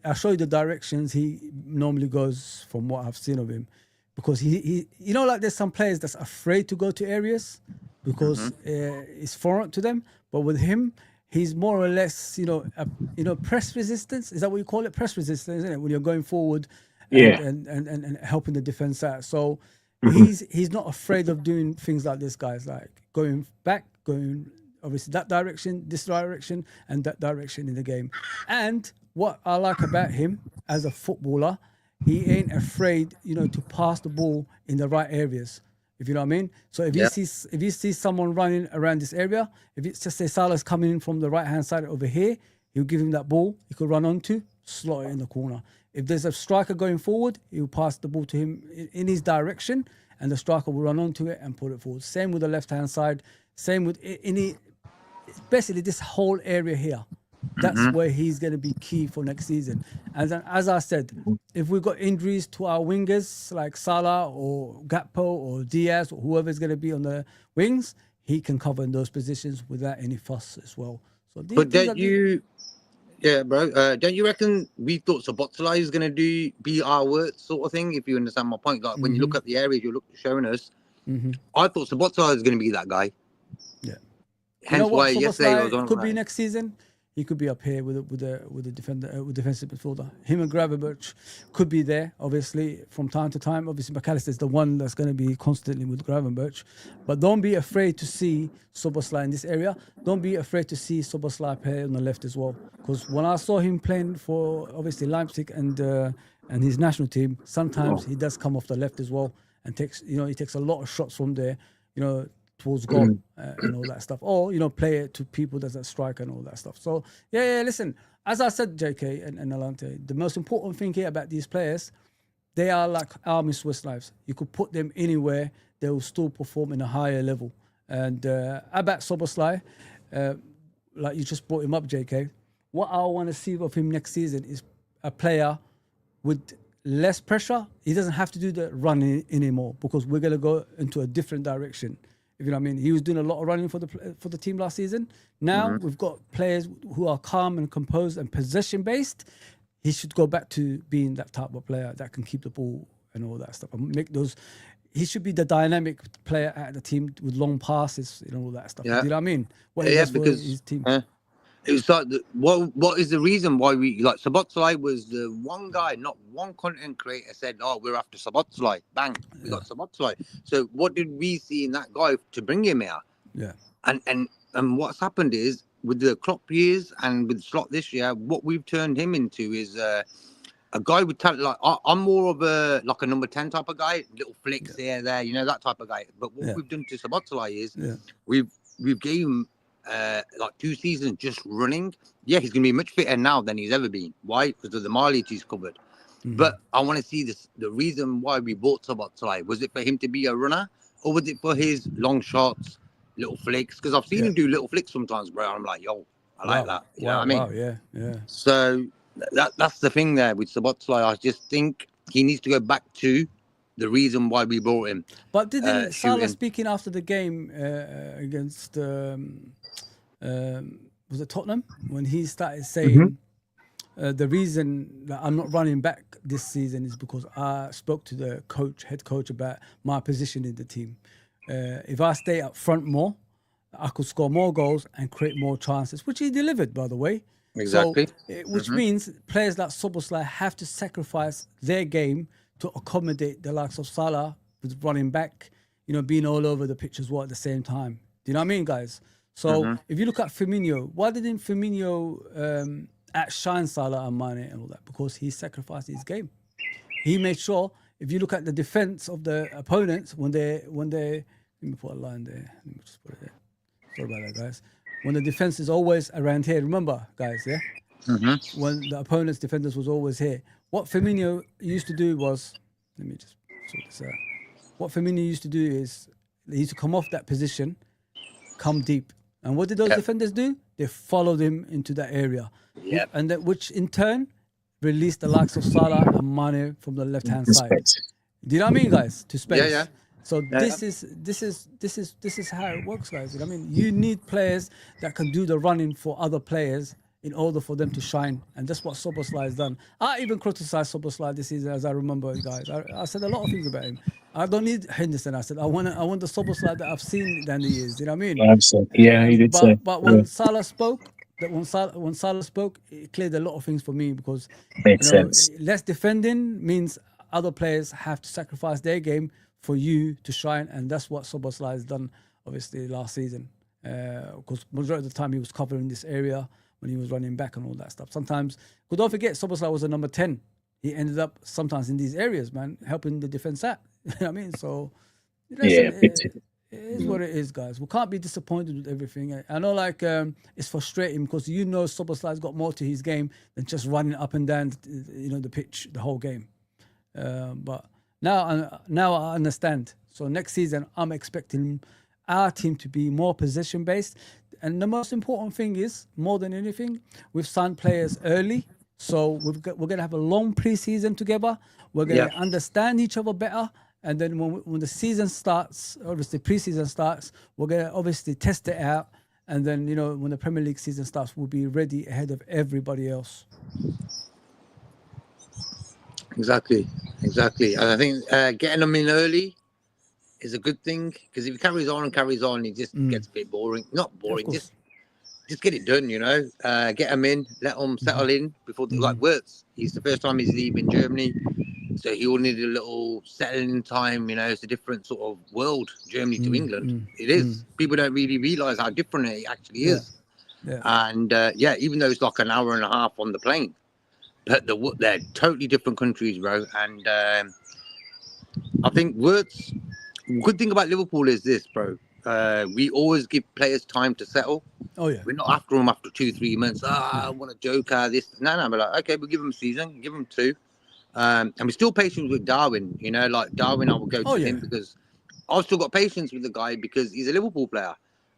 I'll show you the directions he normally goes from what I've seen of him, because he you know, like there's some players that's afraid to go to areas because it's foreign to them. But with him, he's more or less, you know, press resistance. Is that what you call it? Press resistance, isn't it? When you're going forward, and helping the defense out. So he's not afraid of doing things like this, guys. Like going back, going obviously that direction, this direction, and that direction in the game. And what I like about him as a footballer, he ain't afraid, you know, to pass the ball in the right areas. If you know what I mean. So if he sees someone running around this area, if it's just say Salah's coming in from the right hand side over here, he'll give him that ball. He could run onto, slot it in the corner. If there's a striker going forward, he'll pass the ball to him in his direction, and the striker will run onto it and put it forward. Same with the left hand side. Same with basically this whole area here. That's where he's going to be key for next season. And then, as I said, if we've got injuries to our wingers like Salah or Gakpo or Diaz or whoever's going to be on the wings, he can cover in those positions without any fuss as well. So but don't you reckon we thought Szoboszlai is going to be our Wirtz sort of thing, if you understand my point? Like when you look at the areas you're showing us, I thought Szoboszlai is going to be that guy. Yeah. Hence why yesterday I was on. Could be next season. He could be up here with a defender, with defensive midfielder. Him and Gravenberch could be there, obviously, from time to time. Obviously, McAllister is the one that's going to be constantly with Gravenberch. But don't be afraid to see Szoboszlai in this area. Don't be afraid to see Szoboszlai play on the left as well. Because when I saw him playing for, obviously, Leipzig and his national team, sometimes he does come off the left as well and he takes a lot of shots from there, you know, towards goal and all that stuff, or you know, play it to people that's a striker and all that stuff. So listen, as I said, JK and Alante, the most important thing here about these players, they are like army Swiss knives. You could put them anywhere, they will still perform in a higher level. And about Soboslai, like you just brought him up, JK. What I want to see of him next season is a player with less pressure. He doesn't have to do the running anymore because we're going to go into a different direction. If you know what I mean. He was doing a lot of running for the team last season. Now we've got players who are calm and composed and possession based. He should go back to being that type of player that can keep the ball and all that stuff and make those. He should be the dynamic player at the team with long passes and all that stuff. Yeah. Do you know what I mean? What he does for his team. It was like, what is the reason why we, like, Szoboszlai was the one guy, not one content creator said, oh, we're after Szoboszlai. Bang, we got Szoboszlai. So what did we see in that guy to bring him here? Yeah. And what's happened is, with the Klopp years and with Slot this year, what we've turned him into is a guy with talent. Like, I'm more of a number 10 type of guy, little flicks here, there, you know, that type of guy. But what we've done to Szoboszlai is we've gave him like 2 seasons just running. Yeah, he's going to be much fitter now than he's ever been. Why? Because of the mileage he's covered. But I want to see this. The reason why we bought Szoboszlai, was it for him to be a runner, or was it for his long shots, little flicks? Because I've seen him do little flicks sometimes, bro. I'm like, yo, I like that. You know what I mean? Wow, yeah. So that's the thing there with Szoboszlai. I just think he needs to go back to the reason why we bought him. But didn't Salah speaking after the game against was it Tottenham, when he started saying the reason that I'm not running back this season is because I spoke to the head coach about my position in the team. If I stay up front more, I could score more goals and create more chances, which he delivered, by the way. Exactly. So, which means players like Szoboszlai have to sacrifice their game to accommodate the likes of Salah with running back, you know, being all over the pitch as well at the same time. Do you know what I mean, guys? So if you look at Firmino, why didn't Firmino outshine Salah and Mane and all that? Because he sacrificed his game. He made sure, if you look at the defense of the opponents, when they let me put a line there. Let me just put it there. Sorry about that, guys. When the defense is always around here, remember, guys, yeah? When the opponent's defenders was always here. What Firmino used to do was, let me just sort this out. What Firmino used to do is, he used to come off that position, come deep. And what did those defenders do? They followed him into that area. And that, which in turn released the likes of Salah and Mane from the left-hand side. Do you know what I mean, guys? To space. Yeah. So this is how it works, guys. You know what I mean? You need players that can do the running for other players in order for them to shine, and that's what Szoboszlai has done. I even criticized Szoboszlai this season, as I remember, guys. I said a lot of things about him. I don't need Henderson. I said I want the Szoboszlai that I've seen down the years. You know what I mean? Yeah, he did say. But when Salah spoke, when Salah spoke, it cleared a lot of things for me, because Makes sense. less defending means other players have to sacrifice their game for you to shine, and that's what Szoboszlai has done, obviously, last season. Because majority of the time he was covering this area when he was running back and all that stuff. Sometimes, but don't forget, Szoboszlai was a number 10. He ended up sometimes in these areas, man, helping the defense out. You know what I mean? So, it is what it is, guys. We can't be disappointed with everything. I know, like, it's frustrating because Szoboszlai's got more to his game than just running up and down, the pitch the whole game. But now I understand. So next season, I'm expecting our team to be more possession-based. And the most important thing is, more than anything, we've signed players early. So we're going to have a long pre-season together. We're going to understand each other better. And then when the season starts, obviously pre-season starts, we're going to obviously test it out. And then, when the Premier League season starts, we'll be ready ahead of everybody else. Exactly. And I think getting them in early is a good thing, because if he carries on, it just gets a bit boring. Not boring, just get it done, get them in, let them settle in before they, like Wirtz. He's the first time he's leaving Germany, so he will need a little settling time. It's a different sort of world, Germany to England. It is. People don't really realise how different it actually is. Yeah. And even though it's like an hour and a half on the plane, but they're totally different countries, bro. And I think Wirtz, good thing about Liverpool is this, bro. We always give players time to settle. Oh, yeah. We're not after them after 2-3 months. I want a joker, this. No, we're like, okay, we'll give them a season, give them 2. And we're still patient with Darwin. Like Darwin, I will go to him because I've still got patience with the guy because he's a Liverpool player.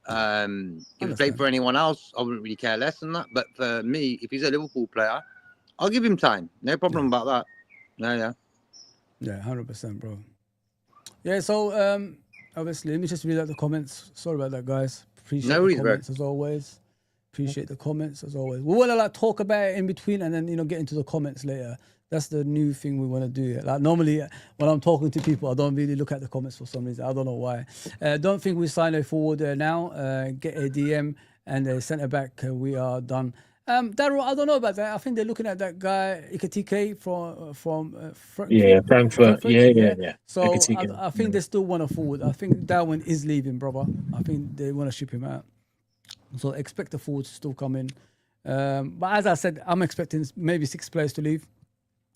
If he played for anyone else, I wouldn't really care less than that. But for me, if he's a Liverpool player, I'll give him time. No problem about that. Yeah, 100%, bro. Yeah, so obviously, let me just read out the comments. Sorry about that, guys. Appreciate No the worries, bro. comments as always. Appreciate the comments as always. We want to like talk about it in between and then get into the comments later. That's the new thing we want to do. Like normally when I'm talking to people, I don't really look at the comments for some reason. I don't know why. Don't think we sign a forward now. Get a DM and a centre back. We are done. Daryl, I don't know about that. I think they're looking at that guy Ikatike from Frankfurt. Yeah. So Ekitike. I think they still want a forward. I think Darwin is leaving, brother. I think they want to ship him out. So expect the forward to still come in. But as I said, I'm expecting maybe 6 players to leave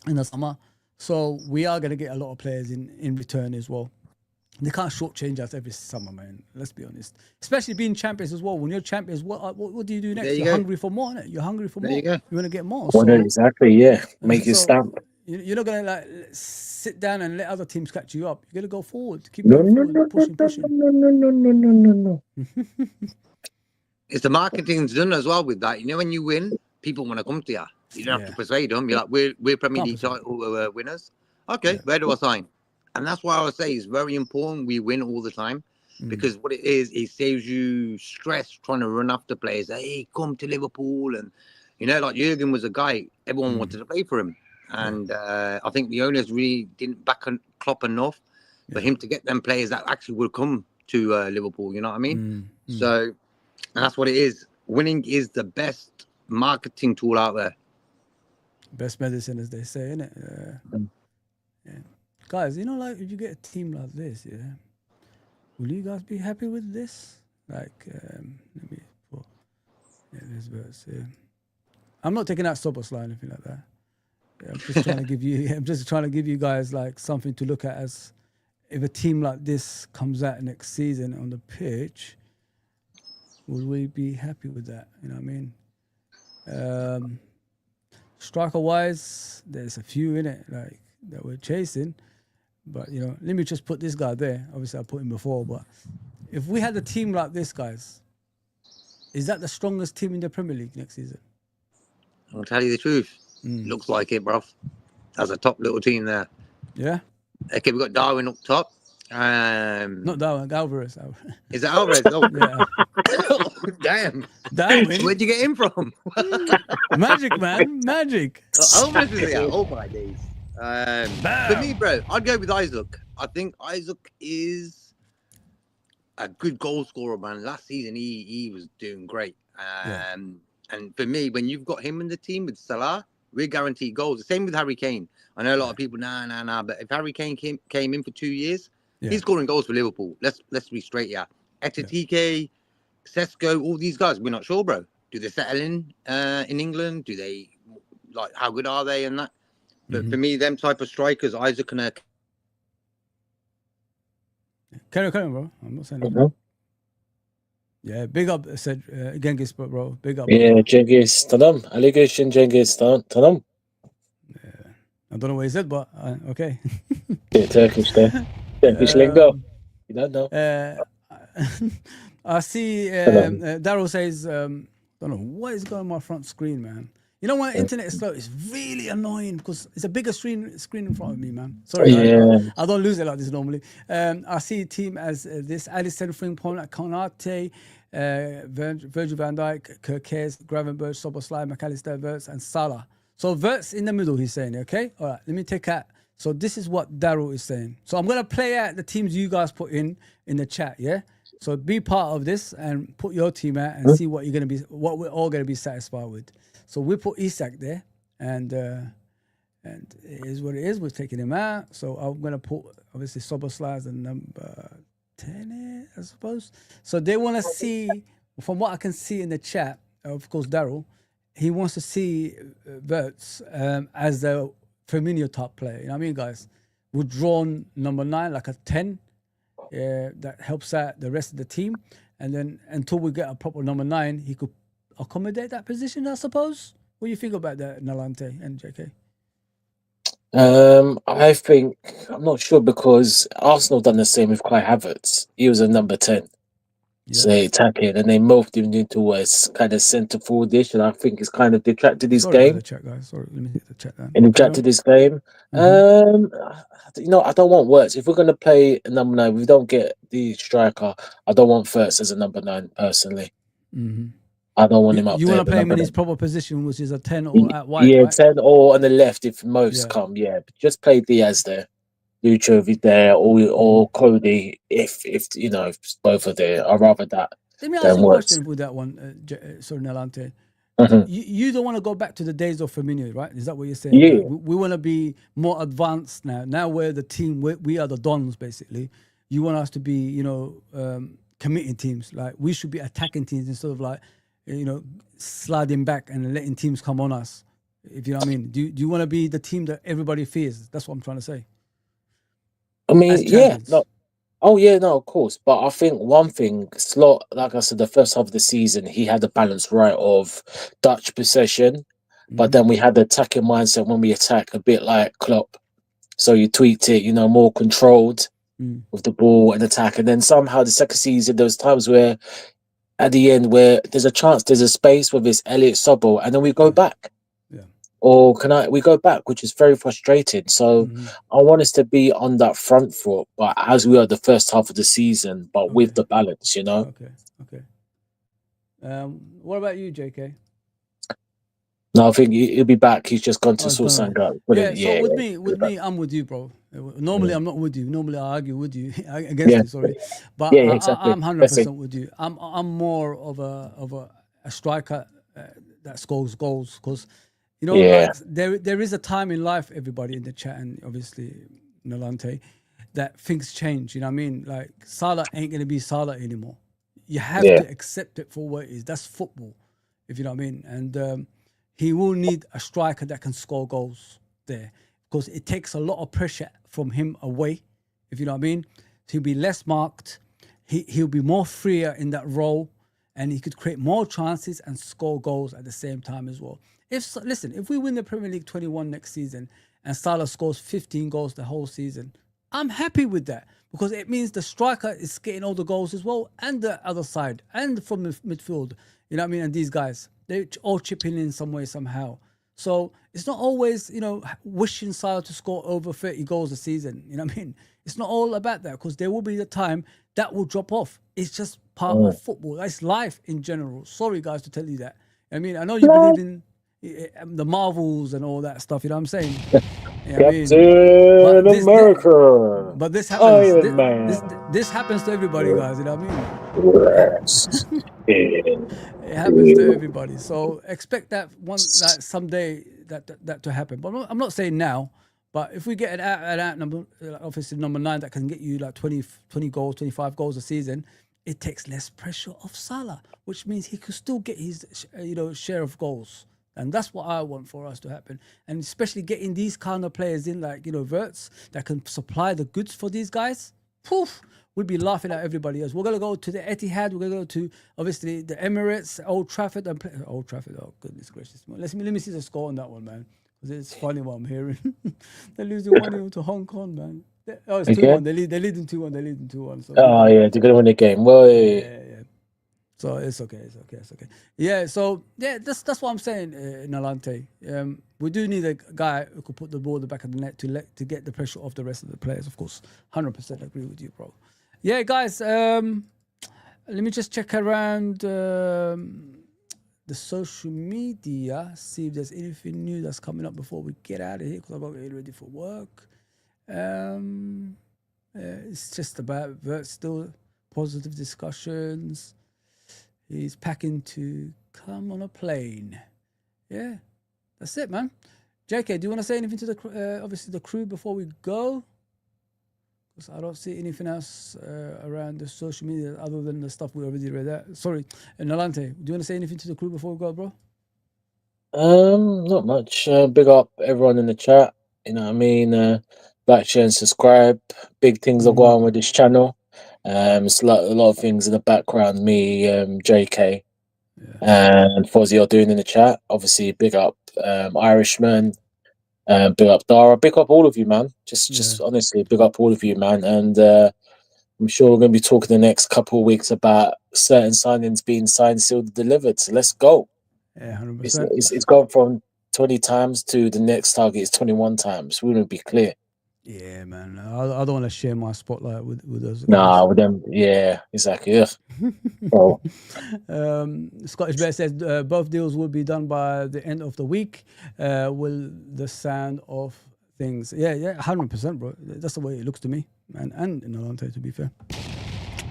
in the summer. So we are going to get a lot of players in return as well. They can't shortchange us every summer, man. Let's be honest. Especially being champions as well. When you're champions, what do you do next? You're hungry for more, innit? You're hungry for more. You go. You want to get more. Well, So, exactly, yeah. Make your stamp. you're not going to like sit down and let other teams catch you up. You're going to go forward. Keep No, going no, forward, no, pushing. no. It's the marketing's done as well with that. You know, when you win, people want to come to you. You don't have to persuade them. You're like, we're Premier League title winners. Okay, where do I sign? And that's why I would say it's very important we win all the time, because what it is, it saves you stress trying to run after players. Hey, come to Liverpool. And, like Jurgen was a guy, everyone wanted to play for him. And I think the owners really didn't back Klopp enough for him to get them players that actually would come to Liverpool. You know what I mean? So, and that's what it is. Winning is the best marketing tool out there. Best medicine, as they say, innit? Yeah. Guys, like if you get a team like this, will you guys be happy with this? Like, let me put, this verse here. I'm not taking out Soboslai or anything like that. I'm just trying to give you. I'm just trying to give you guys like something to look at as if a team like this comes out next season on the pitch. Will we be happy with that? You know what I mean? Striker-wise, there's a few in it like that we're chasing. But, let me just put this guy there. Obviously, I put him before. But if we had a team like this, guys, is that the strongest team in the Premier League next season? I'll tell you the truth. Looks like it, bruv. That's a top little team there. Yeah? Okay, we've got Darwin up top. Not Darwin, Alvarez. Is it Alvarez? Oh, yeah. Damn. Darwin? Where'd you get him from? Magic, man. Magic. Alvarez is here. Oh, my days. For me, bro, I'd go with Isaac. I think Isaac is a good goal scorer, man. Last season, he was doing great. And for me, when you've got him in the team with Salah, we're guaranteed goals. The same with Harry Kane. I know a lot of people, nah. But if Harry Kane came in for 2 years, he's scoring goals for Liverpool. Let's be straight here. Ekitike, Sesko, all these guys, we're not sure, bro. Do they settle in England? Do they, like, how good are they and that? But for me, them type of strikers, Isaac and Carry on, bro. I'm not saying that. Yeah, big up, said Genghis, bro. Big up. Yeah, Cengiz Tanım. Allegation Cengiz Tanım. Yeah. I don't know what he said, but okay. Yeah, Turkish there. Turkish lingo. You don't know. I see Daryl says, don't know what is going on my front screen, man. You know when internet is slow, it's really annoying because it's a bigger screen in front of me, man. Sorry, I don't lose it like this normally. I see a team as this: Alisson, Frimpong, Konate, Virgil van Dijk, Kerkez, Gravenberch, Szoboszlai, McAllister, Wirtz, and Salah. So Wirtz in the middle, he's saying, okay? All right, let me take out. So this is what Daryl is saying. So I'm going to play out the teams you guys put in the chat, yeah? So be part of this and put your team out and see what we're all going to be satisfied with. So we put Isak there, and it is what it is. We're taking him out. So I'm going to put, obviously, Szoboszlai as the number 10, I suppose. So they want to see, from what I can see in the chat, of course, Daryl, he wants to see Wirtz as the Firmino top player. You know what I mean, guys? We've drawn number 9, like a 10. That helps out the rest of the team. And then until we get a proper number 9, he could accommodate that position, I suppose. What do you think about that, Nalante and JK? I think I'm not sure because Arsenal done the same with Kai Havertz. He was a number 10. So Yeah. they attack it and they morphed him into a kind of centre forwardish, and I think it's kind of detracted his Sorry about the game. chat, guys. Sorry, let me hit the chat then. And Carry on. detracted his game. Mhm. I don't want Wirtz. If we're gonna play a number 9, we don't get the striker. I don't want Wirtz as a number 9 personally. Mhm. I don't want him up You there. want to The play him number in his 9. proper position, which is a 10 or at wide, Yeah, right? 10 or on the left if most Yeah. come. Yeah, just play Diaz there. Luchovic there or Cody if if both are there. I'd rather that Let me ask than you a Wirtz. question with that one, sorry, Nalante. Mhm. You don't want to go back to the days of Firmino, right? Is that what you're saying? Yeah, Like, we want to be more advanced now. Now we're the team. We are the dons, basically. You want us to be, committing teams. Like we should be attacking teams instead of like, sliding back and letting teams come on us. If you know what I mean. Do you want to be the team that everybody fears? That's what I'm trying to say. I mean, As yeah, champions. no, oh yeah, no, of course. But I think one thing, Slot, like I said, the first half of the season, he had the balance right of Dutch possession, but Mhm. then we had the attacking mindset when we attack, a bit like Klopp. So you tweaked it, more controlled Mm. with the ball and attack. And then somehow the second season, there was times where at the end where there's a chance, there's a space with this Elliot Sobel, and then we go Yeah. back. Yeah. Or we go back, which is very frustrating. So Mhm. I want us to be on that front foot, but as we are the first half of the season, but with Okay. the balance. Okay. Okay. What about you, JK? No, I think he'll be back. He's just gone Oh, to it's sort gone already. something out. Yeah. Brilliant. So Yeah, with yeah. me, He'll be back. I'm with you, bro. Normally, Mm. I'm not with you. Normally, I argue with you against Yeah, you. Sorry, but yeah, exactly. I'm hundred That's it. percent with you. I'm more of a striker that scores goals because Yeah, like there is a time in life, everybody in the chat and obviously Nolante, that things change. You know what I mean? Like Salah ain't gonna be Salah anymore. You have yeah, to accept it for what it is. That's football, if you know what I mean. And he will need a striker that can score goals there because it takes a lot of pressure from him away, if you know what I mean. He'll be less marked. He'll be more freer in that role, and he could create more chances and score goals at the same time as well. If we win the Premier League 21 next season and Salah scores 15 goals the whole season, I'm happy with that because it means the striker is getting all the goals as well, and the other side, and from the midfield. You know what I mean? And these guys, they all chipping in some way, somehow. So it's not always, wishing Salah to score over 30 goals a season. You know what I mean? It's not all about that because there will be a time that will drop off. It's just part of mm. football. That's life in general. Sorry, guys, to tell you that. I mean, I know you believe in the Marvels and all that stuff. You know what I'm saying? Yeah, I mean, Captain but America, but this happens. Iron Man. This happens to everybody, guys. You know what I mean? Yes. Yeah. It happens to everybody. So expect that like someday that to happen. But I'm not saying now. But if we get an out number, obviously number 9 that can get you like 20 goals, 25 goals a season, it takes less pressure off Salah, which means he could still get his share of goals. And that's what I want for us to happen. And especially getting these kind of players in, like, Wirtz, that can supply the goods for these guys. Poof, we'd be laughing at everybody else. We're going to go to the Etihad. We're going to go to, obviously, the Emirates, Old Trafford. Old Trafford, oh, goodness gracious. Let me see the score on that one, man. Because it's funny what I'm hearing. They're losing 1-0 to Hong Kong, man. Oh, it's 2-1. Again? They're leading 2-1. They're leading 2-1. So Oh yeah, they're gonna win the game. Well, yeah. So it's okay. Yeah. So yeah, that's what I'm saying, Nalante. We do need a guy who could put the ball at the back of the net to get the pressure off the rest of the players. Of course, 100% agree with you, bro. Yeah, guys. Let me just check around the social media, see if there's anything new that's coming up before we get out of here, because I've got to get ready for work. It's just about still positive discussions. He's packing to come on a plane. Yeah, that's it, man. JK, do you want to say anything to the crew before we go? Because I don't see anything else around the social media other than the stuff we already read out. Sorry, Nalante, do you want to say anything to the crew before we go, bro? not much. Big up everyone in the chat. You know what I mean? Like, share, and subscribe. Big things are going on with this channel. It's a lot of things in the background. Me, JK, and Fozzie are doing in the chat. Obviously, big up Irishman. Big up Dara, big up all of you, man. Just honestly, big up all of you, man. And I'm sure we're going to be talking the next couple of weeks about certain signings being signed, sealed, delivered. So let's go. Yeah, 100%. It's gone from 20 times to the next target is 21 times. We want to be clear. Yeah, man. I don't want to share my spotlight with those guys. Nah, with them. Yeah, exactly. Yeah. Oh. Scottish Bear says both deals will be done by the end of the week. Will the sound of things? Yeah, 100%, bro. That's the way it looks to me, and in Alante, to be fair,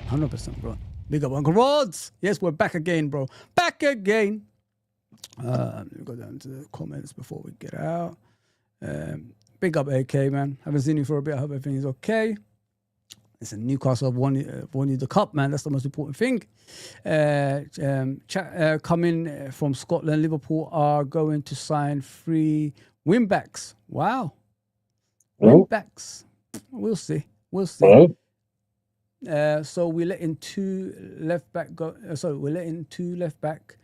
100%, bro. Big up, Uncle Rods. Yes, we're back again, bro. Back again. Let me go down to the comments before we get out. Big up, AK, man. Haven't seen you for a bit. I hope everything is okay. Listen, Newcastle have won you the cup, man. That's the most important thing. Coming from Scotland, Liverpool are going to sign 3 wing-backs. Wow. Wing-backs. We'll see. So we're letting 2 left-back go. We're letting 2 left-back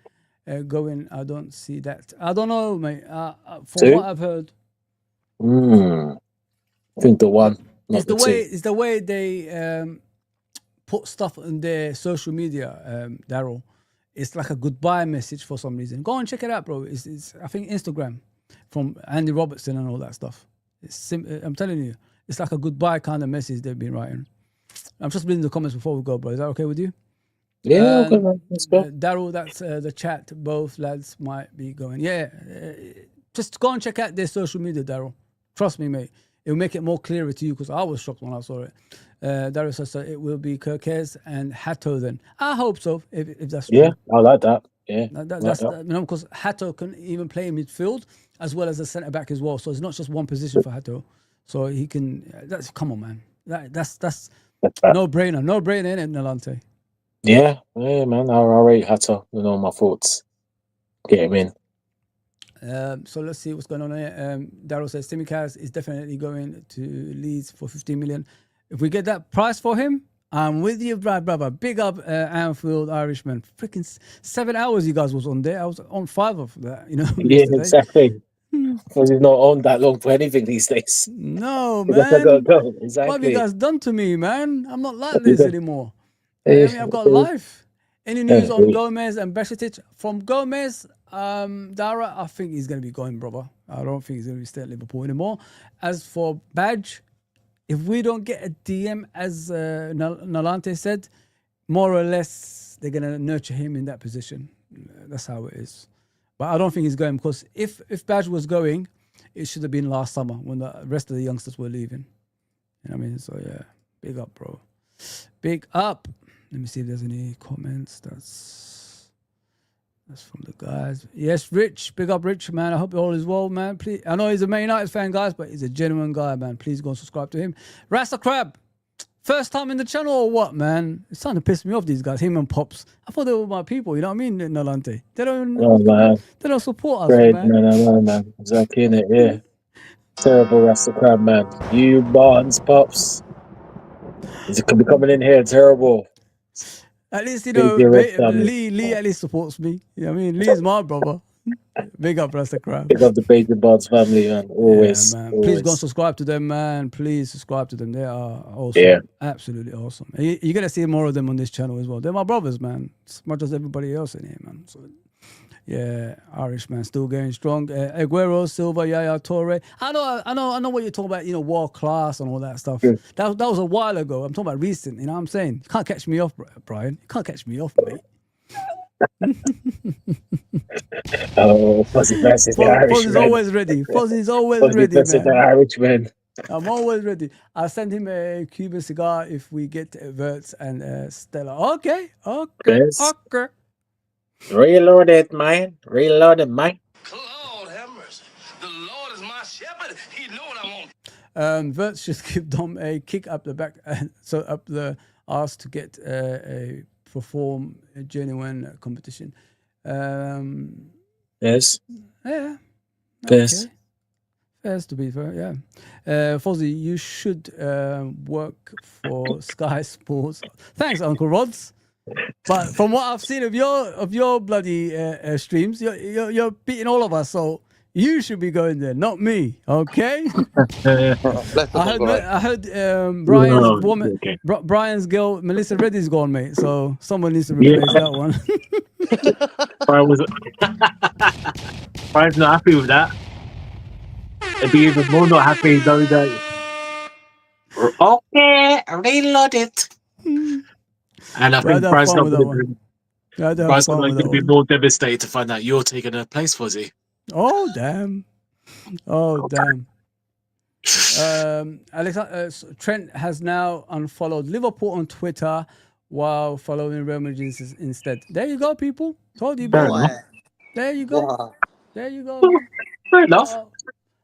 go in. I don't see that. I don't know, mate. From what I've heard. I think the one. It's the way they put stuff on their social media, Daryl. It's like a goodbye message for some reason. Go and check it out, bro. It's I think Instagram from Andy Robertson and all that stuff. I'm telling you, it's like a goodbye kind of message they've been writing. I'm just reading the comments before we go, bro. Is that okay with you? Yeah, okay, man. Let's go. Daryl, that's the chat. Both lads might be going. Yeah, just go and check out their social media, Daryl. Trust me, mate. It will make it more clearer to you because I was shocked when I saw it. Daryl says so it will be Kerkez and Hato then. I hope so, if that's true. Yeah, I like that. Yeah, because Hato can even play in midfield as well as a centre back as well. So it's not just one position for Hato. So he can. Come on, man. That's no brainer. No brainer in it, Nalante. Yeah, man. I rate Hato. You know my thoughts. Get him in. So let's see what's going on here. Daryl says Simicaz is definitely going to Leeds for 15 million. If we get that price for him, I'm with you, brother. Big up Anfield Irishman. Freaking 7 hours you guys was on there. I was on 5 of that, you know. Yeah, exactly. Because he's not on that long for anything these days. No, man. Go. Exactly. What have you guys done to me, man? I'm not like this anymore. I've got life. Any news on Gomez and Bešetic? From Gomez, Dara, I think he's going to be going, brother. I don't think he's going to be staying at Liverpool anymore. As for Badge, if we don't get a DM, as Nalante said, more or less they're going to nurture him in that position. That's how it is. But I don't think he's going because if Badge was going, it should have been last summer when the rest of the youngsters were leaving. You know what I mean? So, yeah, big up, bro. Big up. Let me see if there's any comments. That's from the guys. Yes, Rich. Big up, Rich, man. I hope all is well, man. Please, I know he's a Man United fan, guys, but he's a genuine guy, man. Please go and subscribe to him. Rasta Crab. First time in the channel or what, man? It's starting to piss me off, these guys. Him and Pops. I thought they were my people, you know what I mean, Nalante? They don't support us, Great, man. No, man. Exactly, in it, yeah. Terrible Rasta Crab, man. You Barnes, Pops. He's going to be coming in here, terrible. At least, you know, Lee at least supports me. You know what I mean? Lee is my brother. Big up, Rasta Crab. Big up the Bacon Barnes family, man. Always. Yeah, man. Always. Please go and subscribe to them, man. Please subscribe to them. They are awesome. Yeah. Absolutely awesome. You're going to see more of them on this channel as well. They're my brothers, man. As much as everybody else in here, man. So, yeah, Irish, man. Still going strong. Aguero, Silva, Yaya, Torre. I know what you're talking about, you know, world class and all that stuff. Yeah. That was a while ago. I'm talking about recent, you know what I'm saying? You can't catch me off, Brian. You can't catch me off, mate. Fuzzy versus the Irishman. Fuzzy's always ready. Fuzzy's always ready, man. The Irishman. I'm always ready. I'll send him a Cuban cigar if we get Wirtz and Stella. Okay. Yes. Reloaded, man. Lord have mercy. The Lord is my shepherd. He know what I want. Wirtz just give Dom a kick up the back, so up the arse to get a perform a genuine competition. Yes. Yeah. Yes. Okay. Yes, to be fair, yeah. Fozzie, you should work for Sky Sports. Thanks, Uncle Rods. But from what I've seen of your bloody streams, you're beating all of us. So You should be going there, not me. Okay. I heard Brian's woman, okay. Brian's girl, Melissa Reddy's gone, mate. So someone needs to replace that one. Brian's not happy with that. He'd be even more not happy knowing that. Okay, reload it. And I think Brian's not going to be more devastated to find out you're taking her place, Fuzzy. Oh damn! Oh damn! Trent has now unfollowed Liverpool on Twitter while following Real Madrid instead. There you go, people. Told you, bro. There you go. Wow. There you go. Fair enough.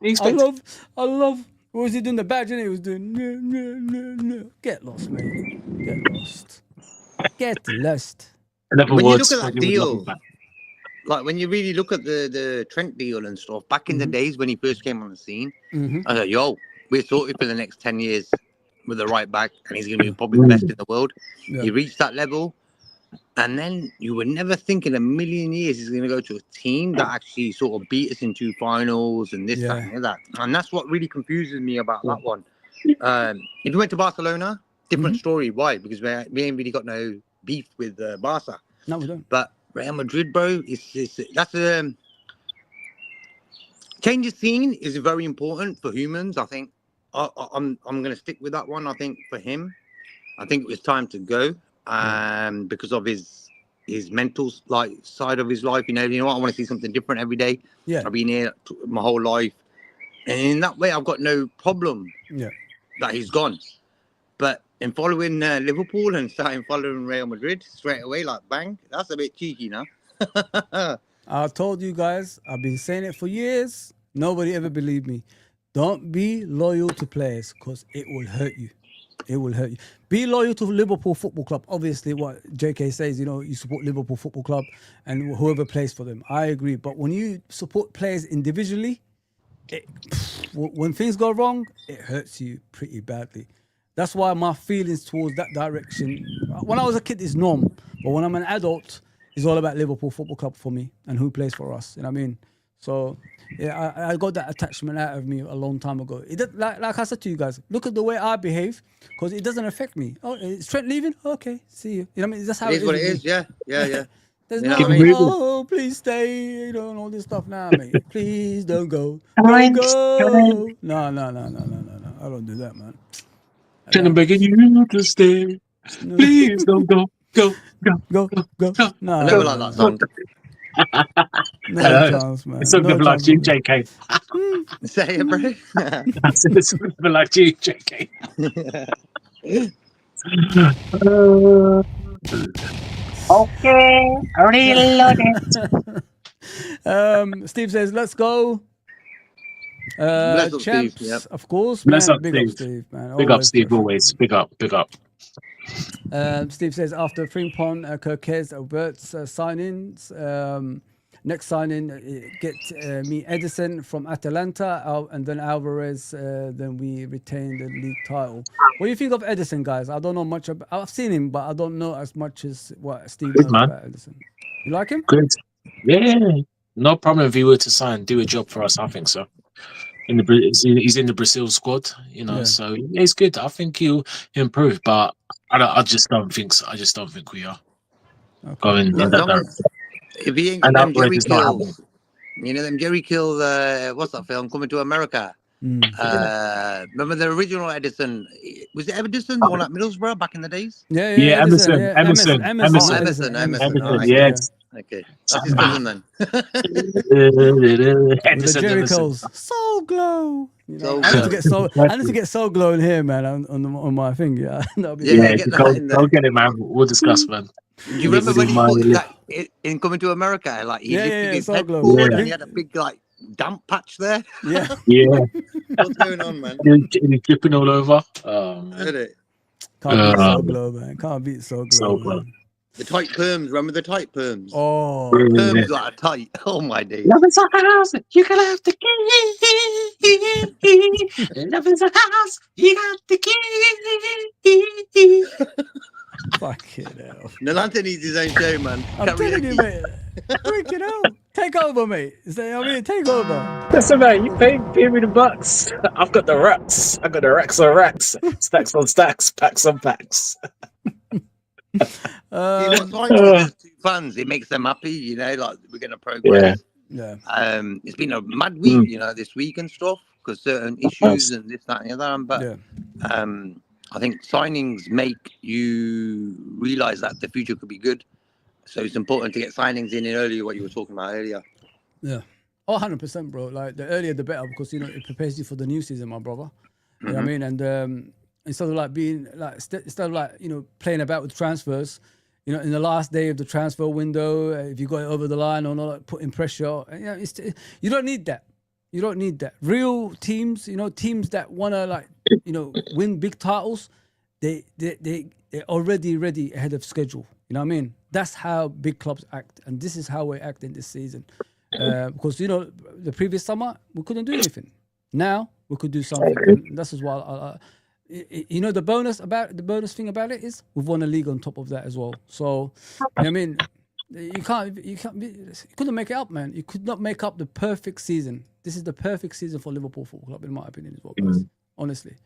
I love. What was he doing? The badge, and he was doing. No. Get lost, mate. Get lost. Get lost. When you look at that deal, like when you really look at the Trent deal and stuff, back in the days when he first came on the scene, I thought, yo, we're sorted for the next 10 years with the right back, and he's going to be probably the best in the world. Yeah. He reached that level, and then you would never think in a million years he's going to go to a team that actually sort of beat us in 2 finals and this, that, and that. And that's what really confuses me about that one. If you went to Barcelona, different story. Why? Because we ain't really got no beef with Barca. No, we don't. But Real Madrid, bro, that's a change of scene is very important for humans. I think I'm going to stick with that one. I think for him, I think it was time to go because of his mental side of his life. You know what? I want to see something different every day. Yeah, I've been here my whole life, and in that way, I've got no problem. That he's gone, but. And following Liverpool and starting following Real Madrid straight away, like bang, that's a bit cheeky, now. I told you guys, I've been saying it for years. Nobody ever believed me. Don't be loyal to players because it will hurt you. It will hurt you. Be loyal to Liverpool Football Club. Obviously, what JK says, you support Liverpool Football Club and whoever plays for them. I agree. But when you support players individually, when things go wrong, it hurts you pretty badly. That's why my feelings towards that direction, when I was a kid, is normal. But when I'm an adult, it's all about Liverpool Football Club for me and who plays for us. You know what I mean? So, yeah, I got that attachment out of me a long time ago. Like I said to you guys, look at the way I behave because it doesn't affect me. Oh, is Trent leaving? Okay, see you. You know what I mean? That's how it is. What it is, yeah. There's no, please stay, and all this stuff now, mate. Please don't go. Don't go. No. I don't do that, man. I'm begging you to stay. No. Please don't go. Go. No, I never like that song. No chance, man. It's something like you, JK. Say it, bro. It's something like you, JK. Okay, reload it. Steve says, let's go. Champs, Steve, yep. Of course. Bless man. up, Big Steve. up, Steve, man. Big up, Steve, always. Big up. Steve says, after Frimpong, Kerkez, Wirtz signings, next signing, get me Edison from Atalanta, and then Alvarez, then we retain the league title. What do you think of Edison, guys? I don't know much about. I've seen him, but I don't know as much as what Steve knows about Edison. You like him? Good. Yeah. No problem if he were to sign, do a job for us. I think so. He's in the Brazil squad, so he's good. I think he'll improve, but I just don't think so. I just don't think we are going in that direction. If he ain't got them Jerry kills, them Jerry kills. What's that film? Coming to America. Remember the original Edison? Was it Edison, the one at Middlesbrough back in the days? Yeah, Emerson. Yes. Okay, that's his cousin then. The Jerry Coles, Soul Glow. I need to get Soul Glow in here, man. On my thing, yeah. Don't get it, man. We'll discuss, man. Do you remember when he put that in Coming to America? Like he lifted his head forward and he had a big damp patch there. Yeah. What's going on, man? He's dripping all over. Did it? Can't beat Soul Glow, man. Can't beat Soul Glow. The tight perms, remember the tight perms? Oh, perms that are tight. Oh my days. Love is a house, you can have the key. Love is a house, you got the key. Fuck it hell. Nolante needs his own show, man. I'm telling you, mate. Freak it out. Take over, mate. Say, I mean, take over. Listen, man, you pay me the bucks. I've got the racks. I got the racks on racks, stacks on stacks, packs on packs. There's 2 fans. It makes them happy, you know. Like we're going to progress. Yeah. It's been a mad week, you know, this week and stuff because certain issues and this, that, and the other. But I think signings make you realize that the future could be good. So it's important to get signings in earlier. What you were talking about earlier. Yeah. Oh, 100%, bro. Like the earlier the better, because you know it prepares you for the new season, my brother. You know what I mean? And instead of like being like instead of like, you know, playing about with transfers, you know, in the last day of the transfer window, if you got it over the line or not, like, putting pressure, you know, you don't need that. You don't need that. Real teams, you know, teams that wanna like, you know, win big titles, they're already ready ahead of schedule. You know what I mean? That's how big clubs act, and this is how we're acting this season. Because you know, the previous summer we couldn't do anything. Now we could do something. And this is why you know the bonus thing about it is we've won a league on top of that as well. So you know what I mean, you couldn't make it up, man. You could not make up the perfect season. This is the perfect season for Liverpool Football Club, in my opinion, as well, guys. Honestly,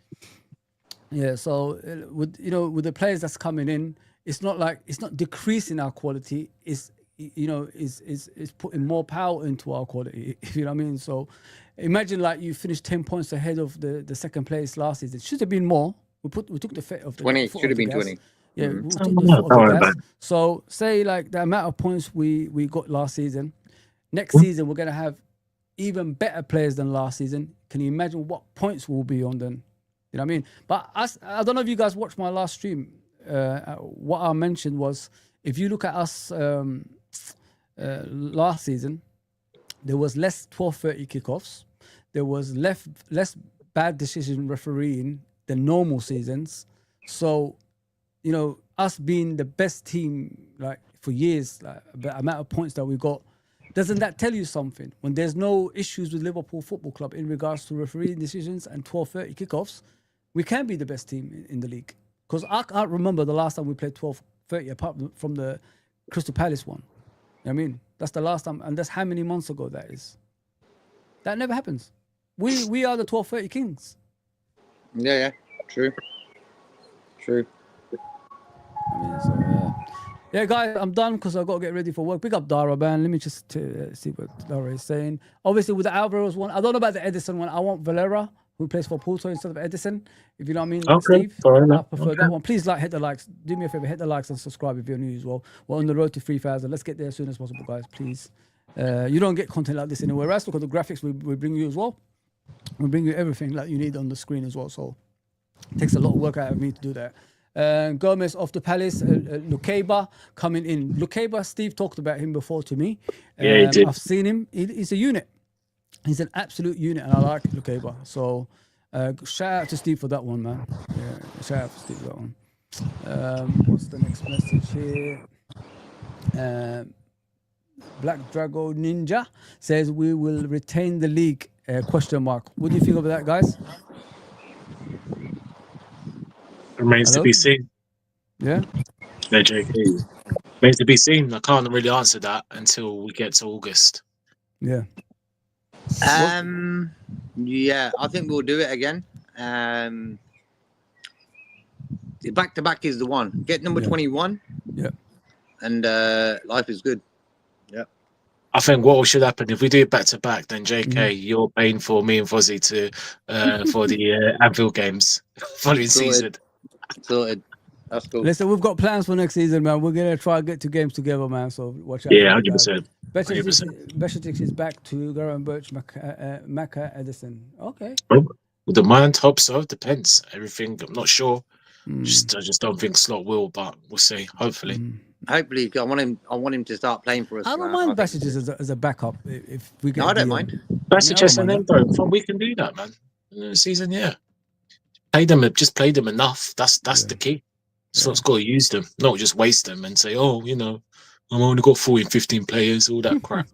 yeah. So with the players that's coming in, it's not decreasing our quality. It's putting more power into our quality. You know what I mean? So imagine like you finished 10 points ahead of the second place last season. It should have been more. We took the foot of the 20. Should have been 20. Yeah, we took the foot of the gas. So say like the amount of points we got last season. Next season we're gonna have even better players than last season. Can you imagine what points we'll be on then? You know what I mean? But I don't know if you guys watched my last stream. What I mentioned was, if you look at us last season, there was less 12:30 kickoffs. There was less bad decision refereeing than normal seasons. So, you know, us being the best team like for years, like the amount of points that we got, doesn't that tell you something? When there's no issues with Liverpool Football Club in regards to refereeing decisions and 12:30 kickoffs, we can be the best team in the league. Because I can't remember the last time we played 12:30 apart from the Crystal Palace one. You know what I mean? That's the last time, and that's how many months ago that is. That never happens. We are the 12:30 kings. Yeah, true. I mean, so yeah, guys, I'm done because I've got to get ready for work. Pick up Dara, man. Let me just see what Dara is saying. Obviously, with the Alvarez one, I don't know about the Edison one. I want Valera, who plays for Porto instead of Edison. If you know what I mean, Steve. I prefer that one. Please hit the likes. Do me a favor, hit the likes and subscribe if you're new as well. We're on the road to 3,000. Let's get there as soon as possible, guys. Please. You don't get content like this anywhere else. Look at the graphics we bring you as well. We bring you everything that you need on the screen as well. So it takes a lot of work out of me to do that. Gomez off the Palace, Lukeba coming in. Lukeba, Steve talked about him before to me. Yeah, he did. I've seen him. He's a unit. He's an absolute unit, and I like Lukeba. So shout out to Steve for that one, man. Yeah, shout out to Steve for that one. What's the next message here? Black Drago Ninja says we will retain the league. Question mark. What do you think of that, guys? Remains to be seen. Yeah. No, JK. Remains to be seen. I can't really answer that until we get to August. Yeah. Yeah, I think we'll do it again. The back-to-back is the one. Get number 21. Yeah. And life is good. Yeah. I think what should happen if we do it back to back, then JK, you're paying for me and Fozzie for the Anfield games following season. Sorted. That's cool. Listen, we've got plans for next season, man. We're gonna try and get to games together, man. So watch out. Yeah, 100%. Bešetic is back to Garan Birch, Maka, Edison. Okay. Would the mind hope so? Depends. Everything. I'm not sure. I just don't think Slot will, but we'll see. Hopefully. Hopefully, I want him to start playing for us. I don't mind Bešetic as a backup if we get. No, I don't mind. Bešetic and then bro, we can do that, man. In the season, yeah. Play them enough. That's the key. Slot's got to use them, not just waste them and say, oh, you know, I've only got 14, 15 players, all that crap,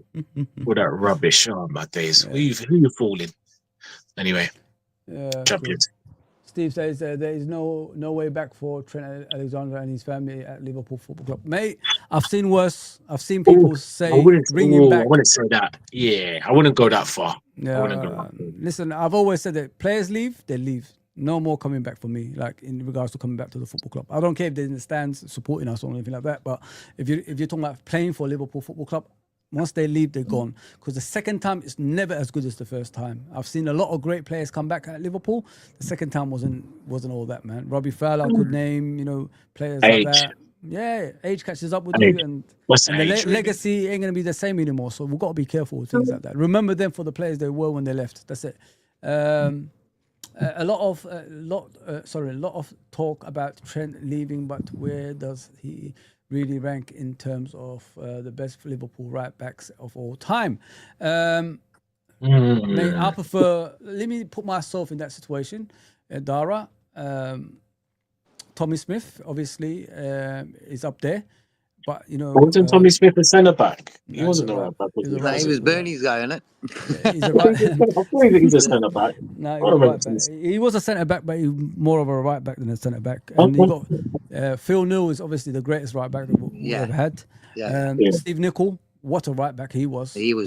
all that rubbish. Oh my days, who you fooling? Anyway, champions. Steve says there is no way back for Trent Alexander and his family at Liverpool Football Club. Mate, I've seen worse. I've seen people say bring him back. I wouldn't say that. Yeah, I wouldn't go that far. Yeah, listen, I've always said that players leave, they leave. No more coming back for me, like in regards to coming back to the football club. I don't care if they're in the stands supporting us or anything like that, but if you're talking about playing for Liverpool Football Club, once they leave, they're gone. Because the second time is never as good as the first time. I've seen a lot of great players come back at Liverpool. The second time wasn't all that, man. Robbie Fowler could name, players like that. Yeah, age catches up with you, and the legacy ain't gonna be the same anymore. So we've got to be careful with things like that. Remember them for the players they were when they left. That's it. A lot of talk about Trent leaving, but where does he really rank in terms of the best Liverpool right backs of all time? Mate, I prefer. Let me put myself in that situation. Dara, Tommy Smith, obviously, is up there. But wasn't Tommy Smith a centre back? He wasn't a right back. He was Bernie's guy, isn't it? Yeah, he's a right. I think he's a centre back. No, he was, right back. He was a centre back, but he was more of a right back than a centre back. And you got Phil Neal is obviously the greatest right back we've ever had. Steve Nicol, what a right back he was. He was.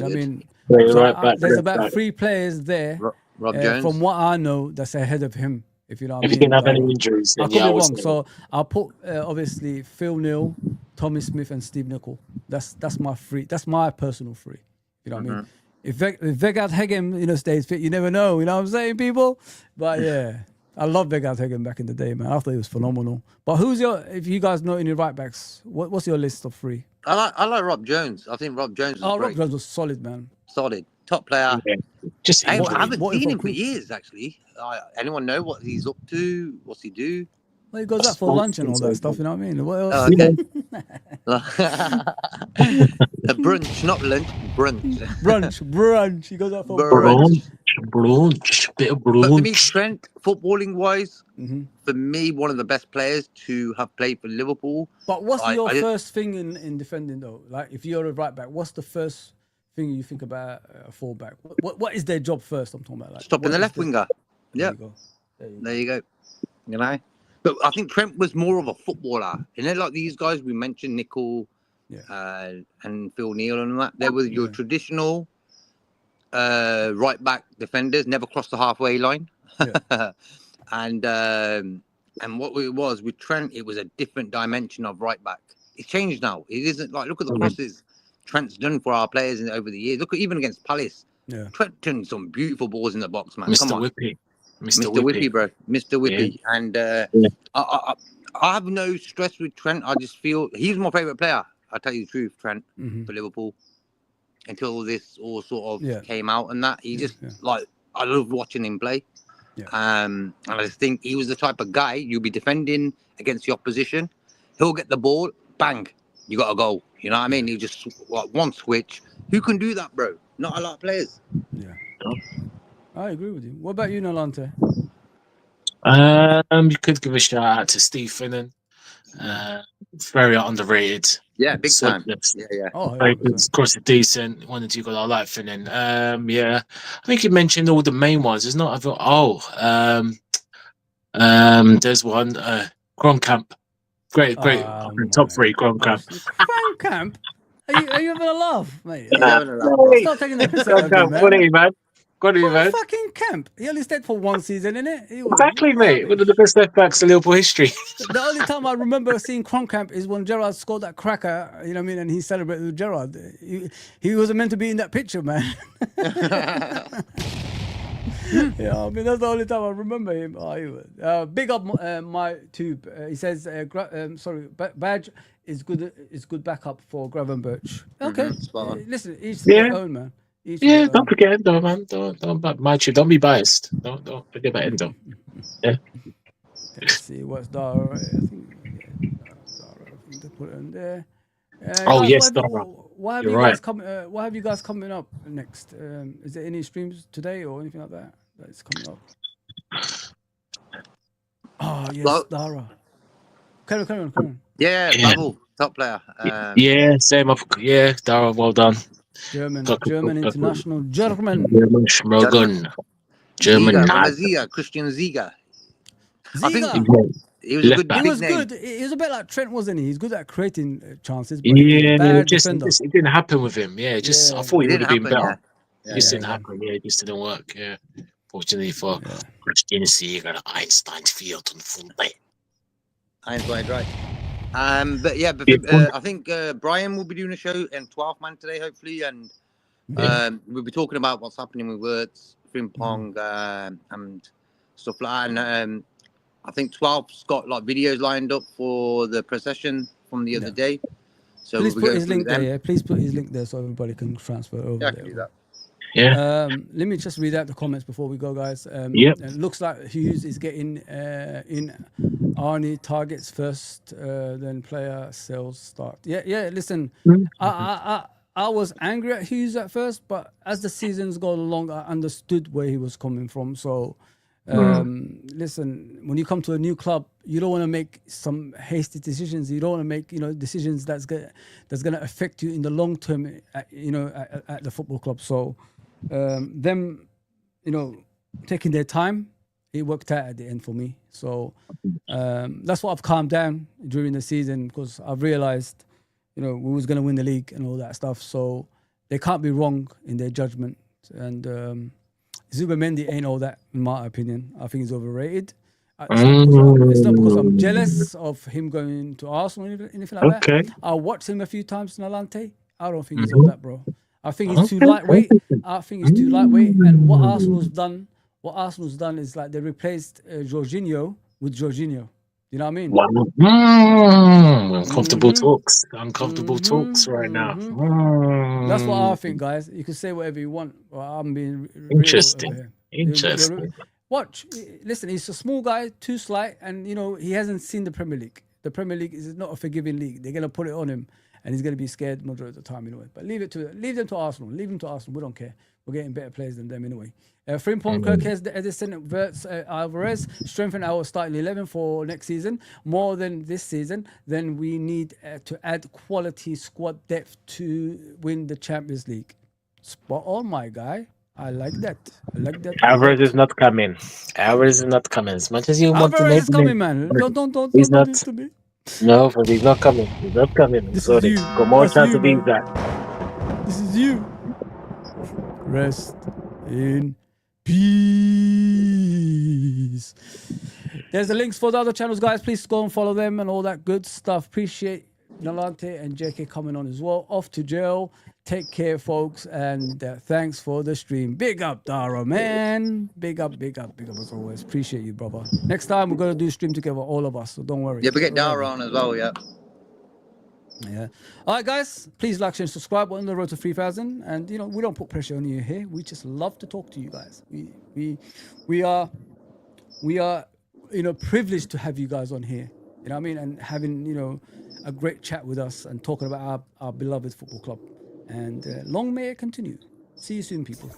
There's about 3 players there. Rob Jones, from what I know, that's ahead of him. If you know what I mean. If he didn't have any injuries, then I could be wrong. So I'll put obviously Phil Neal, Tommy Smith, and Steve Nicol. That's my 3. That's my personal 3. You know what I mean? If Vegard Hegem, stays fit, you never know. You know what I'm saying, people? But yeah, I love Vegard Hegem back in the day, man. I thought he was phenomenal. But if you guys know any right backs, what's your list of 3? I like Rob Jones. I think Rob Jones was great. Rob Jones was solid, man. Solid. Top player. Yeah. I haven't seen him for years, actually. Anyone know what he's up to? What's he do? Well, he goes out for lunch and all that stuff, you know what I mean? What else? Brunch, not lunch, brunch. Brunch. He goes out for brunch. Bit of brunch. But for me, Trent, footballing-wise, for me, one of the best players to have played for Liverpool. But what's your first thing in defending, though? Like, if you're a right back, what's the first thing you think about a fullback? What is their job first? I'm talking about, like, stopping the left winger. Yeah, there you go. But I think Trent was more of a footballer. Like these guys we mentioned, Nicol, and Phil Neal and that. They were your traditional right back defenders, never crossed the halfway line. And what it was with Trent, it was a different dimension of right back. It's changed now. It isn't like, look at the crosses Trent's done for our players over the years. Look at even against Palace. Yeah. Trent turned some beautiful balls in the box, man. Mr. Come on. Whippy. Mr. Whippy, bro. Mr. Whippy. Yeah. And I have no stress with Trent. I just feel he's my favourite player. I'll tell you the truth, Trent, for Liverpool. Until this all sort of came out and that. He just, like, I love watching him play. Yeah. And I just think he was the type of guy you'll be defending against the opposition. He'll get the ball, bang, you got a goal. You know what I mean? He just one switch. Who can do that, bro? Not a lot of players. Yeah, I agree with you. What about you, Nalante? You could give a shout out to Steve Finnan. Very underrated. Yeah, big time. Yeah. Oh, of course, decent. One or two guys I like Finnan. I think you mentioned all the main ones. There's not. There's one. Gromkamp. Great. Top 3, Gromkamp. Gromkamp? Are you having a laugh, mate? Stop taking the piss out of me, man. What are you, man? Fucking Camp. He only stayed for one season, innit? Exactly, mate. One of the best left backs in Liverpool history. The only time I remember seeing Gromkamp is when Gerrard scored that cracker, you know what I mean, and he celebrated with Gerrard. He wasn't meant to be in that picture, man. Yeah, I mean, that's the only time I remember him. Big up my tube. He says, Badge is good backup for Gravenberch. Okay. Listen, each to their own, man. Don't forget Endo, man. Don't mind you. Don't be biased. Don't forget about Endo. Yeah. Let's see what's Dara. I think they put it in there. Yes, Dara. Why have you guys coming up next? Is there any streams today or anything like that that's coming up? Oh yes, Dara. Carry on. Yeah, Bubble, top player. Same. Dara, well done. German international. German. German. Christian Ziga. I think Ziga. he was a Left good back. He big was name. good. He was a bit like Trent, wasn't he? He's good at creating chances, but he's a Yeah, bad it defender. it didn't happen with him. Yeah, just I Yeah. thought It he would didn't have been happen, better. yeah. It just Yeah, didn't yeah. happen. Yeah, it just didn't work. Yeah, fortunately for Christian Ziga, Einstein's field on full day. Einstein, right. But yeah, Yeah, I think Brian will be doing a show in 12th man today, hopefully, and we'll be talking about what's happening with Wirtz, Frimpong, and stuff like that. And I think 12's got like videos lined up for the procession from the other day. So Please we'll be put going his through link there. them. Yeah, please put his link there so everybody can transfer over Yeah, I there. can do that. Yeah. Let me just read out the comments before we go, guys. Yep. It looks like Hughes is getting in Arnie targets first, then player sales start. Yeah. Listen, I was angry at Hughes at first, but as the seasons go along, I understood where he was coming from. So, listen, when you come to a new club, you don't want to make some hasty decisions. You don't want to make decisions that's gonna affect you in the long term. At the football club. So, them, taking their time, it worked out at the end for me. So that's what I've calmed down during the season because I've realized, we was going to win the league and all that stuff. So they can't be wrong in their judgment. And Zubimendi ain't all that, in my opinion. I think he's overrated. It's not because I'm jealous of him going to Arsenal or anything like Okay. that. I watched him a few times in Alante. I don't think he's all that, bro. I think he's too lightweight. And what Arsenal's done is like they replaced Jorginho with Jorginho. You know what I mean? Wow. Uncomfortable talks. Uncomfortable talks right now. That's what I think, guys. You can say whatever you want. But I'm being real Interesting. over here. Interesting. Watch. Listen, he's a small guy, too slight, and he hasn't seen the Premier League. The Premier League is not a forgiving league. They're gonna put it on him, and he's gonna be scared majority of the time anyway. But leave them to Arsenal. Leave them to Arsenal. We don't care. We're getting better players than them anyway. Frimpong, Kerkez, Edison, Wirtz, Alvarez strengthen our starting 11 for next season more than this season. Then we need to add quality squad depth to win the Champions League. Spot on, my guy. I like that. Alvarez is not coming. Alvarez is not coming. As much as you want to Alvarez make is coming, man. Don't He's do not. this to me. No, but he's not coming. He's not coming. I'm This sorry. is you. Got more That's chance you, of being man. that. This is you. Rest in peace. There's the links for the other channels, guys. Please go and follow them and all that good stuff. Appreciate Nalante and JK coming on as well. Off to jail. Take care, folks, and thanks for the stream. Big up, Dara, man. Big up as always. Appreciate you, brother. Next time we're gonna do stream together, all of us. So don't worry. Yeah, we get Dara on as well, yeah. Yeah. All right, guys. Please like, share, and subscribe. We're on the road to 3,000, and we don't put pressure on you here. We just love to talk to you guys. We are privileged to have you guys on here. You know what I mean? And having a great chat with us and talking about our beloved football club. And long may it continue. See you soon, people.